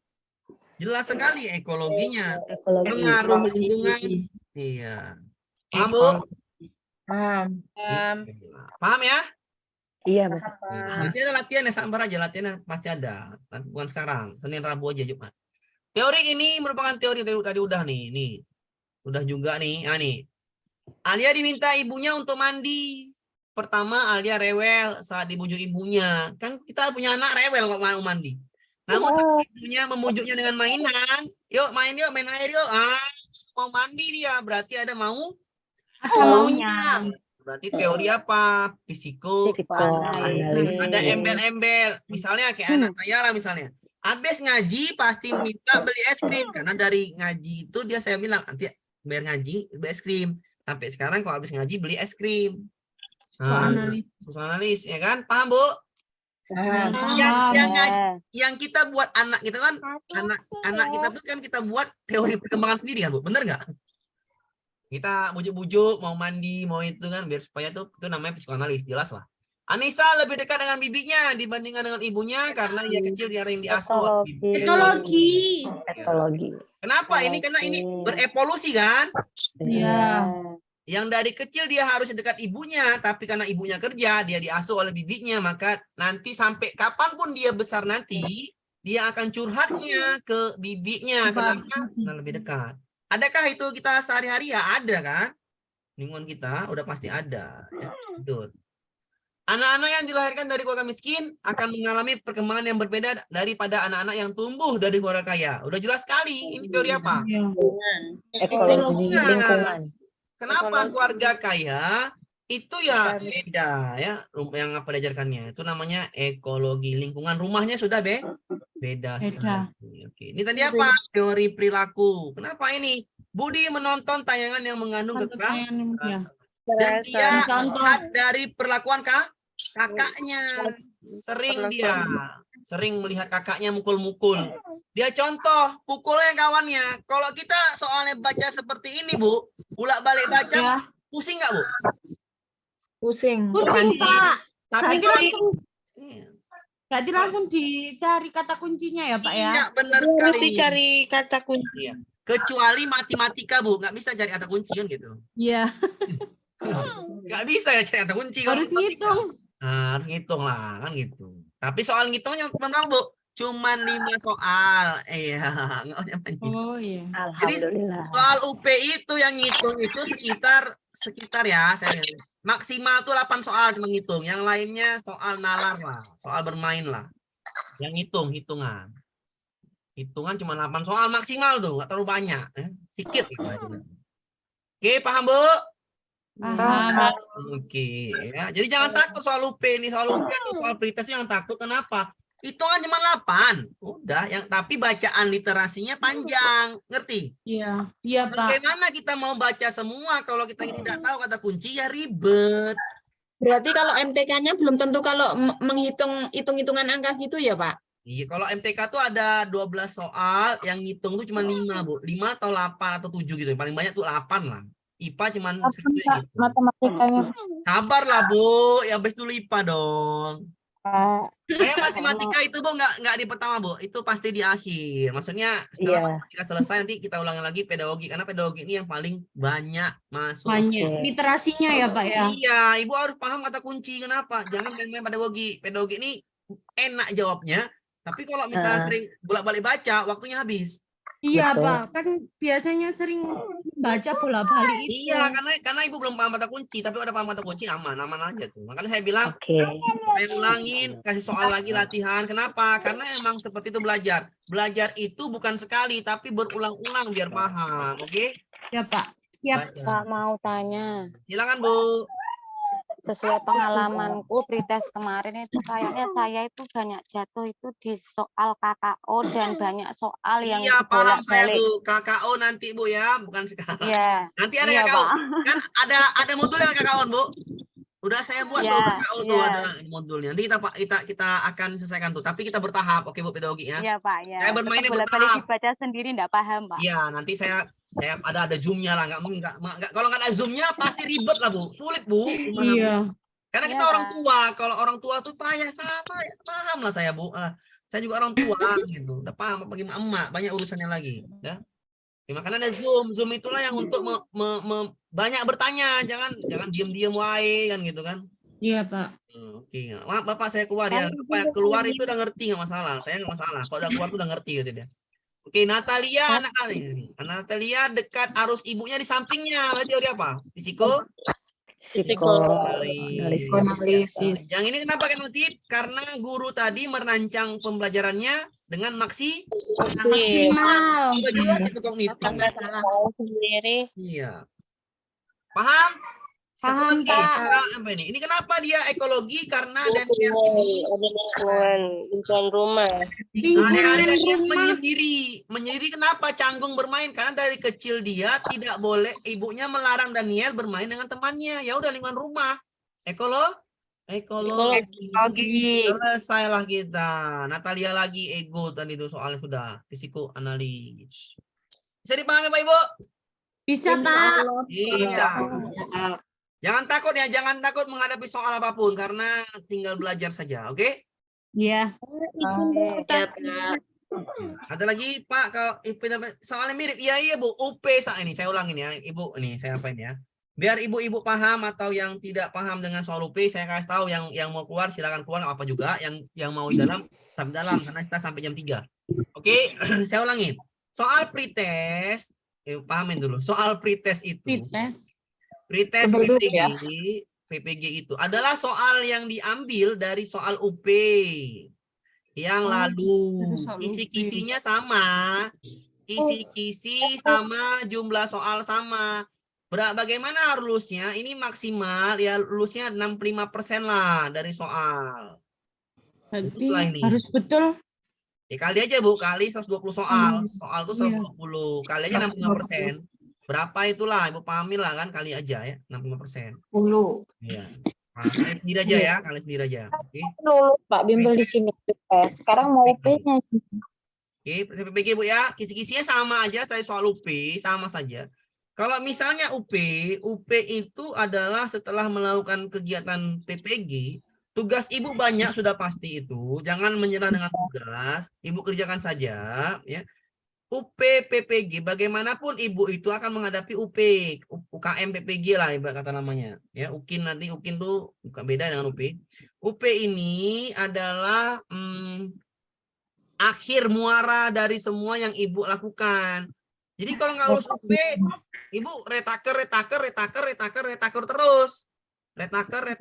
Jelas sekali ekologinya. Pengaruh lingkungan. Iya. Paham, Bu? Paham. Paham ya? Iya, Nanti ada latihan ya, sabar aja. Latihannya pasti ada. Bukan sekarang. Senin, Rabu aja, Jumat. Teori ini merupakan teori tadi udah nih. Nih. Udah juga nih. Nih. Alia diminta ibunya untuk mandi. Pertama, Alia rewel saat dibujuk ibunya. Kan kita punya anak rewel kok mau mandi. Namun ibunya memujuknya dengan mainan. Yuk main air yuk. Mau mandi dia. Berarti ada maunya. Berarti teori apa? Psikoanalisis. Ada embel-embel. Misalnya kayak anak saya lah misalnya. Habis ngaji pasti minta beli es krim. Karena dari ngaji itu saya bilang, nanti biar ngaji beli es krim. Sampai sekarang kalau habis ngaji beli es krim. Analis ya kan? Paham Bu? yang kita buat anak kita kan, anak kita tuh kan kita buat teori perkembangan sendiri kan Bu, bener nggak? Kita bujuk-bujuk mau mandi mau itu kan biar supaya tuh itu namanya psikoanalis, jelas lah. Anissa lebih dekat dengan bibinya dibandingkan dengan ibunya karena dia kecil dia yang diasuh. Etologi. Etologi. Kenapa? Ini karena ini berevolusi kan? Iya. Yang dari kecil dia harus dekat ibunya, tapi karena ibunya kerja, dia diasuh oleh bibinya, maka nanti sampai kapanpun dia besar nanti, dia akan curhatnya ke bibinya. Kenapa? Karena lebih dekat. Adakah itu kita sehari-hari? Ya ada kan? Lingkungan kita udah pasti ada. Ya, betul. Anak-anak yang dilahirkan dari keluarga miskin akan mengalami perkembangan yang berbeda daripada anak-anak yang tumbuh dari keluarga kaya. Udah jelas sekali. Ini teori apa? Ekologi lingkungan. Kenapa keluarga kaya itu ya beda ya yang apa diajarkannya itu namanya ekologi lingkungan, rumahnya sudah beda sekali. Oke, ini tadi apa? Teori perilaku. Kenapa ini? Budi menonton tayangan yang mengandung kekerasan dan dia lihat dari perlakuan kakaknya. Sering melihat kakaknya mukul-mukul. Dia contoh pukulnya kawannya. Kalau kita soalnya baca seperti ini Bu, bolak-balik baca, pusing nggak Bu? Pusing. Tapi Berarti langsung dicari kata kuncinya ya Pak ya? Iya, benar sekali. Mesti cari kata kunci. Iya. Kecuali matematika Bu, nggak bisa cari kata kunci kan gitu. Iya. Nggak bisa ya cari kata kunci. kalau Harus matematika. ngitung. Harus ngitung lah kan gitu. Tapi soal ngitungnya berapa Bu? Cuman 5 soal. Iya, nggak nyampe. Oh iya. Alhamdulillah. Soal UP itu yang ngitung itu sekitar ya, saya maksimal tuh 8 soal cuma ngitung. Yang lainnya soal nalar lah, soal bermain lah. Yang hitungan. Hitungan cuma 8 soal maksimal tuh, nggak terlalu banyak, sedikit lah. Oke, paham Bu? Paham. Oke, ya. Jadi jangan takut soal UP nih, soal UP atau soal pretest yang takut. Kenapa? Hitungan cuma 8. Udah, tapi bacaan literasinya panjang. Ngerti? Iya. Iya Pak. Bagaimana kita mau baca semua kalau kita tidak tahu kata kunci ya ribet. Berarti kalau MTK-nya belum tentu kalau menghitung hitung-hitungan angka gitu ya Pak? Iya, kalau MTK tuh ada 12 soal, yang ngitung tuh cuma 5, Bu. 5 atau 8 atau 7 gitu. Paling banyak tuh 8 lah. IPA cuman satu ya gitu. Matematikanya. Sabar lah, Bu. Ya habis dulu IPA dong. Saya matematika itu Bu nggak di pertama Bu, itu pasti di akhir. Maksudnya setelah matematika selesai nanti kita ulangi lagi pedagogi karena pedagogi ini yang paling banyak masuk. Banyak. Literasinya ya Pak ya? Iya, Ibu harus paham kata kunci. Kenapa? Jangan main-main pedagogi. Pedagogi ini enak jawabnya, tapi kalau misalnya sering bolak-balik baca, waktunya habis. Iya Pak, kan biasanya sering baca bolak-balik itu. Iya, karena Ibu belum paham kata kunci, tapi udah paham kata kunci aman aja tuh. Makanya saya bilang, saya ulangin, kasih soal lagi latihan. Kenapa? Karena emang seperti itu belajar. Belajar itu bukan sekali, tapi berulang-ulang biar paham. Oke? Ya Pak. Siap. Pak mau tanya. Silakan Bu. Sesuai pengalamanku pretest kemarin itu kayaknya saya itu banyak jatuh itu di soal KKO dan banyak soal yang Iya, paham saya bolak-balik. Bu. KKO nanti Bu ya, bukan sekarang. Iya. Nanti ada Iya, KKO. Pak. Kan ada modulnya KKO Bu. Udah saya buat tuh KKO tuh ada modulnya. Nanti kita akan selesaikan tuh. Tapi kita bertahap, oke Bu pedagogi ya. Iya Pak ya. Saya bermainnya bolak-balik bertahap. dibaca sendiri enggak paham Pak. Iya, nanti saya ada zoomnya lah, nggak kalau nggak ada zoomnya pasti ribet lah Bu, sulit Bu. Iya. Karena kita orang tua, kalau orang tua tuh payah paham lah saya Bu. Saya juga orang tua gitu, udah paham apa gimana emak, banyak urusannya lagi, ya. Makanya ada zoom itulah yang untuk banyak bertanya, jangan diem wae kan gitu kan. Iya Pak. Oke, maaf Bapak saya keluar ya. Bapak keluar itu udah ngerti nggak masalah, saya nggak masalah. Kalau udah keluar tuh udah ngerti gitu dia. Oke, Natalia, Natalia dekat arus ibunya di sampingnya. Teori apa? Psikoanalisis. Yang ini kenapa kan notif? Karena guru tadi merancang pembelajarannya dengan maksimal. Jelas itu kognitif. Sendiri. Iya. Paham? Paham Pak. Apa ini? Ini kenapa dia ekologi? Karena Daniel ini lingkungan rumah. sehari-hari dia menyendiri. Kenapa canggung bermain? Karena dari kecil dia tidak boleh, ibunya melarang Daniel bermain dengan temannya. Ya udah lingkungan rumah. Ekologi. Selesailah kita. Natalia lagi ego tadi itu soalnya sudah psikoanalis. Bisa dipahami Pak Ibu? Bisa, Pak. Iya. Jangan takut ya, jangan takut menghadapi soal apapun karena tinggal belajar saja, oke? Iya. Ada lagi Pak kalau soalnya mirip. Iya Bu, UP saat ini saya ulangin ya, Ibu ini saya apain ya. Biar ibu-ibu paham atau yang tidak paham dengan soal UP saya kasih tahu yang mau keluar silakan keluar nggak apa juga, yang mau di dalam tetap dalam karena kita sampai jam 3. Oke, saya ulangin. Soal pretest, pahamin dulu. Soal pretest itu. Pretest PPG itu adalah soal yang diambil dari soal UP yang lalu. Kisi-kisinya sama. Kisi-kisi sama, jumlah soal sama. Bagaimana rulusnya? Ini maksimal ya lulusnya 65% lah dari soal. Ini. Harus betul. Ya kali aja Bu, kali 120 soal. Soal itu 120, kali aja 65%. Berapa itulah Ibu pahamin lah kan, kali aja ya 65%. 10. Iya. Nah, kali sendiri aja ya, kali sendiri aja. Oke. Dulu Pak Bimbel di sini. Sekarang mau UP-nya. Oke, PPG Bu ya. Kisi-kisinya sama aja, saya soal UP sama saja. Kalau misalnya UP itu adalah setelah melakukan kegiatan PPG, tugas Ibu banyak sudah pasti itu. Jangan menyerah dengan tugas, Ibu kerjakan saja. Ya. UP PPG, bagaimanapun Ibu itu akan menghadapi UP, UKM PPG lah ibarat kata namanya. Ya, UKIN nanti UKIN tuh bukan beda dengan UP. UP ini adalah akhir muara dari semua yang Ibu lakukan. Jadi kalau nggak urus UP, Ibu retaker terus. Retaker.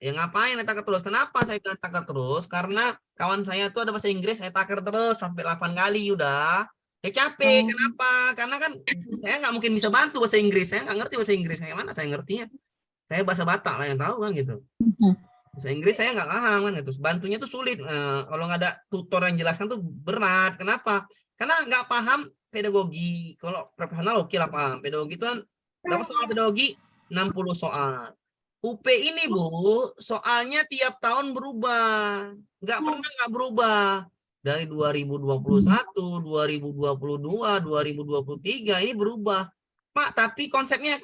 Ya ngapain retaker terus? Kenapa saya bilang retaker terus? Karena kawan saya tuh ada bahasa Inggris retaker terus sampai 8 kali udah. Ya capek. Kenapa? Karena kan saya nggak mungkin bisa bantu bahasa Inggris. Saya nggak ngerti bahasa Inggris. Kayak mana saya ngertinya? Saya bahasa Batak lah yang tahu kan gitu. Bahasa Inggris saya nggak paham kan gitu. Bantunya tuh sulit. Kalau nggak ada tutor yang jelaskan tuh berat. Kenapa? Karena nggak paham pedagogi. Kalau profesional oke lah paham. Pedagogi itu kan berapa soal pedagogi? 60 soal. UP ini Bu, soalnya tiap tahun berubah. Nggak pernah nggak berubah. Dari 2021, 2022, 2023 ini berubah. Pak, tapi konsepnya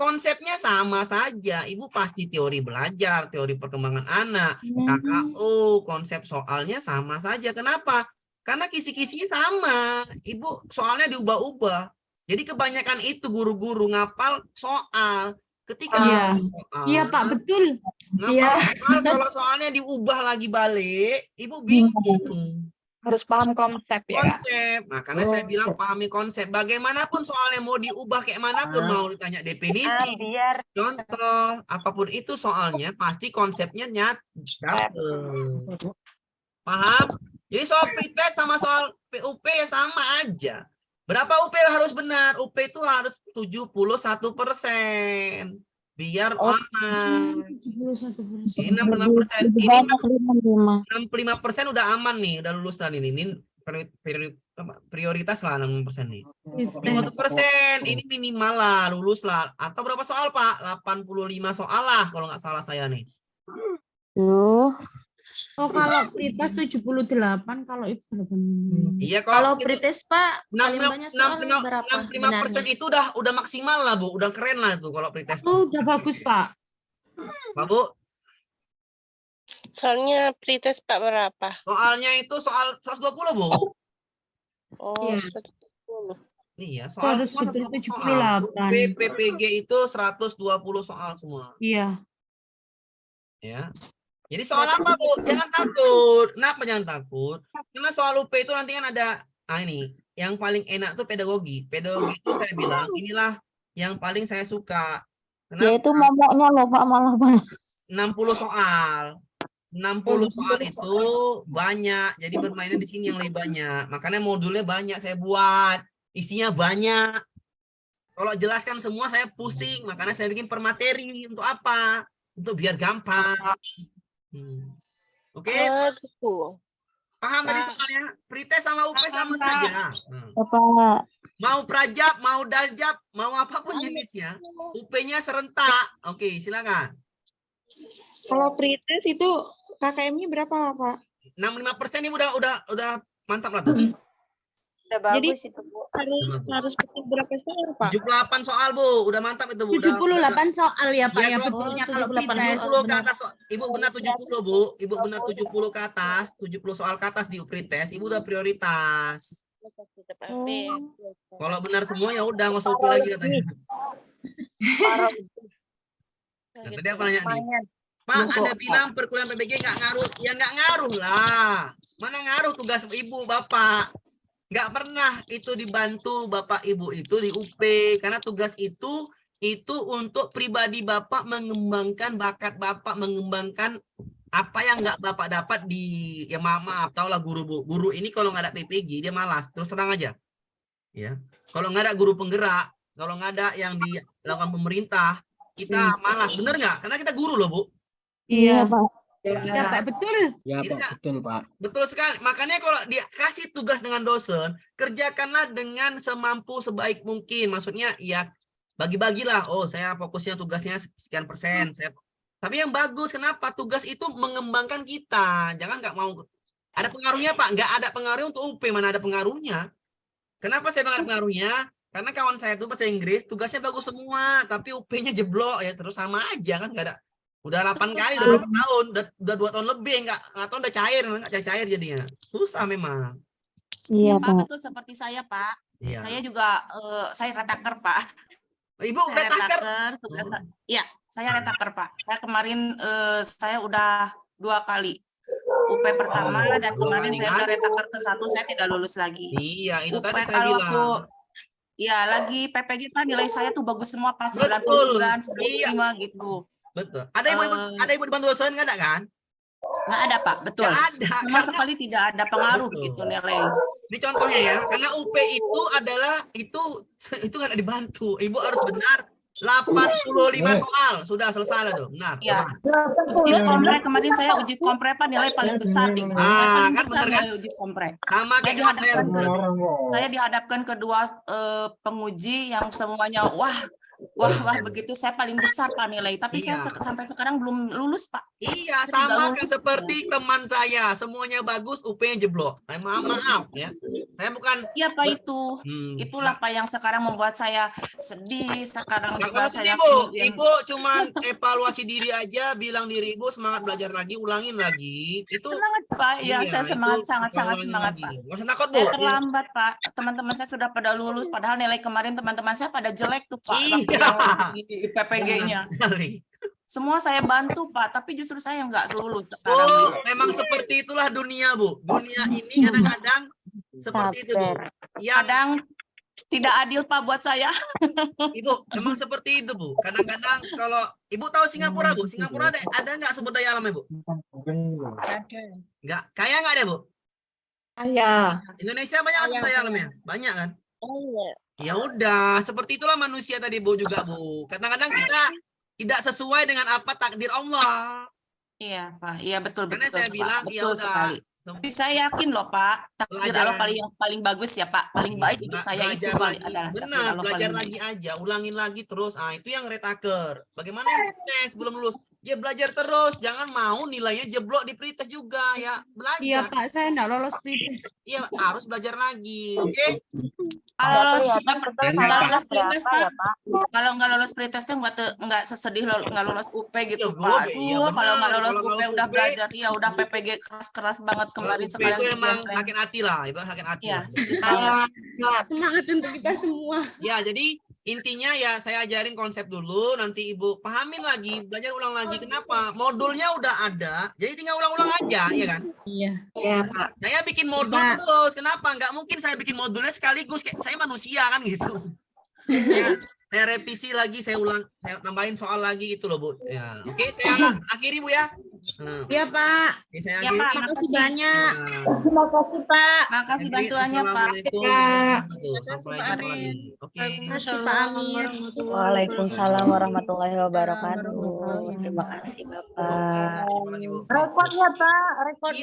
sama saja. Ibu pasti teori belajar, teori perkembangan anak, KKO, konsep soalnya sama saja. Kenapa? Karena kisi-kisinya sama. Ibu soalnya diubah-ubah. Jadi kebanyakan itu guru-guru ngapal soal. Ketika Iya Pak, betul. Kalau soalnya diubah lagi balik, Ibu bingung. Harus paham konsep ya. Konsep. Makanya saya bilang pahami konsep. Bagaimanapun soalnya mau diubah kayak manapun, mau ditanya definisi, contoh, apapun itu soalnya pasti konsepnya nyata. Paham? Jadi soal pretest sama soal PUP ya sama aja. Berapa UP harus benar? UP itu harus 71%. Biar aman. 65%. Ini 65% udah aman nih, udah lulus tadi nih. Ini prioritas lah 65% nih. 50% ini minimal lah, lulus lah. Atau berapa soal Pak? 85 soal lah kalau nggak salah saya nih. Oh, kalau pretest 78, kalau itu berapa? Iya, Kalau pretest Pak, paling banyak soal berapa? 65% itu udah maksimal lah Bu, udah keren lah tuh kalau pretest. Oh, udah bagus Pak. Pak Bu? Soalnya pretest Pak berapa? Soalnya itu soal 120 Bu. Oh, Iya. 120. Iya, soal Harus semua betul 120 soal. 78. PPG itu 120 soal semua. Iya. Ya. Jadi soal apa Bu? Jangan takut. Kenapa jangan takut? Karena soal UP itu nanti kan ada, ini yang paling enak tuh pedagogi. Pedagogi itu saya bilang inilah yang paling saya suka. Kenapa? Ya itu momoknya loh Pak malah banyak. 60 soal. 60 soal itu banyak. Jadi bermainnya di sini yang lebih banyak. Makanya modulnya banyak saya buat. Isinya banyak. Kalau jelaskan semua saya pusing. Makanya saya bikin per materi. Untuk apa? Untuk biar gampang. Oke, paham tadi soalnya? Pretest sama UP sama saja. Mau prajab, mau daljab, mau apapun jenisnya, UP-nya serentak. Oke, silakan. Kalau pretest itu KKM-nya berapa, Pak? 65% ini udah mantap lah tuh. Udah Jadi bagus itu, Bu. harus petik berapa soal, Pak? 78 soal, Bu. Udah mantap itu, Bu. 78 soal ya Pak Iya, ya kalau betulnya kalau 78 pretest. 70 ke benar. atas, Ibu benar 70, Bu. Ibu benar 70 ke atas, 70 soal ke atas di pretest, Ibu udah prioritas. Kalau benar semua ya udah nggak usah UP lagi katanya. Nah, tadi apa nanya nih? Pak, Anda bilang perkuliahan PBG nggak ngaruh. Ya nggak ngaruh lah. Mana ngaruh tugas Ibu, Bapak? Nggak pernah itu dibantu Bapak Ibu itu di UP. Karena tugas itu untuk pribadi Bapak mengembangkan bakat Bapak, mengembangkan apa yang nggak Bapak dapat di, ya maaf, tau lah guru, Bu. Guru ini kalau nggak ada PPG, dia malas. Terus terang aja. Ya, kalau nggak ada guru penggerak, kalau nggak ada yang dilakukan pemerintah, kita malas. Bener nggak? Karena kita guru loh, Bu. Iya Pak. Ya Pak, betul. Ya Jadi, Pak, betul Pak. Betul sekali. Makanya kalau dia kasih tugas dengan dosen, kerjakanlah dengan semampu sebaik mungkin. Maksudnya ya bagi-bagilah. Oh, saya fokusnya tugasnya sekian persen. Tapi yang bagus, kenapa? Tugas itu mengembangkan kita. Jangan nggak mau. Ada pengaruhnya, Pak? Nggak ada pengaruh untuk UP. Mana ada pengaruhnya? Kenapa saya nggak ada pengaruhnya? Karena kawan saya tuh bahasa Inggris, tugasnya bagus semua. Tapi UP-nya jeblok. Ya terus sama aja kan. Nggak ada. Udah 8 kali, udah berapa tahun, udah 2 tahun lebih, nggak tahu udah cair jadinya. Susah memang. Iya, Pak, Pak. betul seperti saya, Pak. Iya. Saya juga, saya retaker, Pak. Ibu Saya retaker? Iya, saya retaker, Pak. Saya kemarin, saya udah 2 kali. UP pertama dan kemarin saya udah retaker ke-1, saya tidak lulus lagi. Iya, itu UP tadi saya kalau bilang. aku, ya lagi PPG Pak, nilai saya tuh bagus semua, Pak. Betul. 99, 95 gitu. Betul. Ada ibu dibantu dosen nggak ada kan? Nggak ada, Pak, betul. Nggak ada. Sama sekali tidak ada pengaruh gitu nilai. Ini contohnya ya, karena UP itu adalah itu nggak ada dibantu. Ibu harus benar 85 soal sudah selesai lah tuh. Benar. Ya. Uji kompre kemarin saya uji kompre Pak, nilai paling besar di saya paling kan besar bener kan? nilai uji kompre. Sama kayak kawan Saya dihadapkan kedua penguji yang semuanya wah begitu, saya paling besar Pak nilai, tapi saya sampai sekarang belum lulus Pak. Iya, Saya sama tidak lulus. seperti teman saya, semuanya bagus, UP-nya jeblok. Maaf ya. Saya bukan. Iya Pak, itulah Pak yang sekarang membuat saya sedih. Sekarang Nggak juga usah saya Ibu, kemudian- Ibu cuman evaluasi diri aja, bilang diri Ibu semangat belajar lagi, ulangin lagi. Itu semangat Pak, ya iya, saya itu sangat ulangin semangat lagi. Pak. Nggak usah takut, Bu. Saya terlambat Pak, teman-teman saya sudah pada lulus, padahal nilai kemarin teman-teman saya pada jelek tuh Pak, waktu Iya. yang di PPG-nya. Sekali. Semua saya bantu Pak, tapi justru saya nggak lulus Oh, sekarang. memang seperti itulah dunia, Bu. Dunia ini kadang-kadang seperti itu, Bu. Kadang tidak adil Pak buat saya. Ibu, memang seperti itu, Bu. Kadang-kadang kalau Ibu tahu Singapura, Bu. Singapura ada nggak sumber daya alam, Bu? Nggak. Kaya nggak ada, Bu? Kaya. Indonesia banyak nggak sumber daya alamnya? Banyak kan? Ya udah, seperti itulah manusia tadi, Bu, juga, Bu. Kadang-kadang kita tidak sesuai dengan apa takdir Allah. Iya Pak, iya betul Karena betul saya Pak. bilang, ya Betul udah. sekali. Tapi saya yakin loh Pak, takdir Belajar. Allah paling bagus ya Pak, paling baik untuk saya itu Belajar paling lagi. adalah takdir Benar, Allah belajar paling lagi aja, ulangin lagi terus. Ah, itu yang retaker. Bagaimana yang tes belum lulus? Ya belajar terus, jangan mau nilainya jeblok di pretest juga ya. Belajar. Iya Pak, saya enggak lolos pretest. Iya, harus belajar lagi. Oke? Kalau lolos Berapa pretest ya, Pak, kalau nggak lolos pretest tuh nggak sesedih nggak lolos UP gitu Bu, Pak. iya Aduh, kalau nggak benar. lolos Kalau UP nggak udah UP, belajar, ya udah PPG keras banget kemarin UP sekarang itu ujian emang rank. sakit hati lah, Ibu sakit hati. Iya, lah. sedih banget. Semangat untuk kita semua. Ya, jadi intinya ya saya ajarin konsep dulu, nanti Ibu pahamin lagi, belajar ulang lagi. Kenapa? Modulnya udah ada, jadi tinggal ulang-ulang aja, ya kan? Iya. Iya Pak. Saya bikin modul Pak. terus. Kenapa? Nggak mungkin saya bikin modulnya sekaligus. Kayak saya manusia kan gitu. Saya revisi lagi, saya tambahin soal lagi gitu loh, Bu. Ya. Oke, saya akhiri, Bu ya. Iya Pak. Oke, saya Ya akhiri. Pak, Makasih makasih. banyak. Terima kasih, Pak. Makasih Akhiri. bantuannya Pak. Assalamualaikum Ya. warahmatullahi wabarakatuh. Sampai Pak jumpa Amin. lagi. Oke. Makasih Pak Amir. Waalaikumsalam warahmatullahi wabarakatuh. Warahmatullahi Terima kasih, Bapak. Jumpa lagi, Bu. Rekod ya, Pak. Rekod. Iya.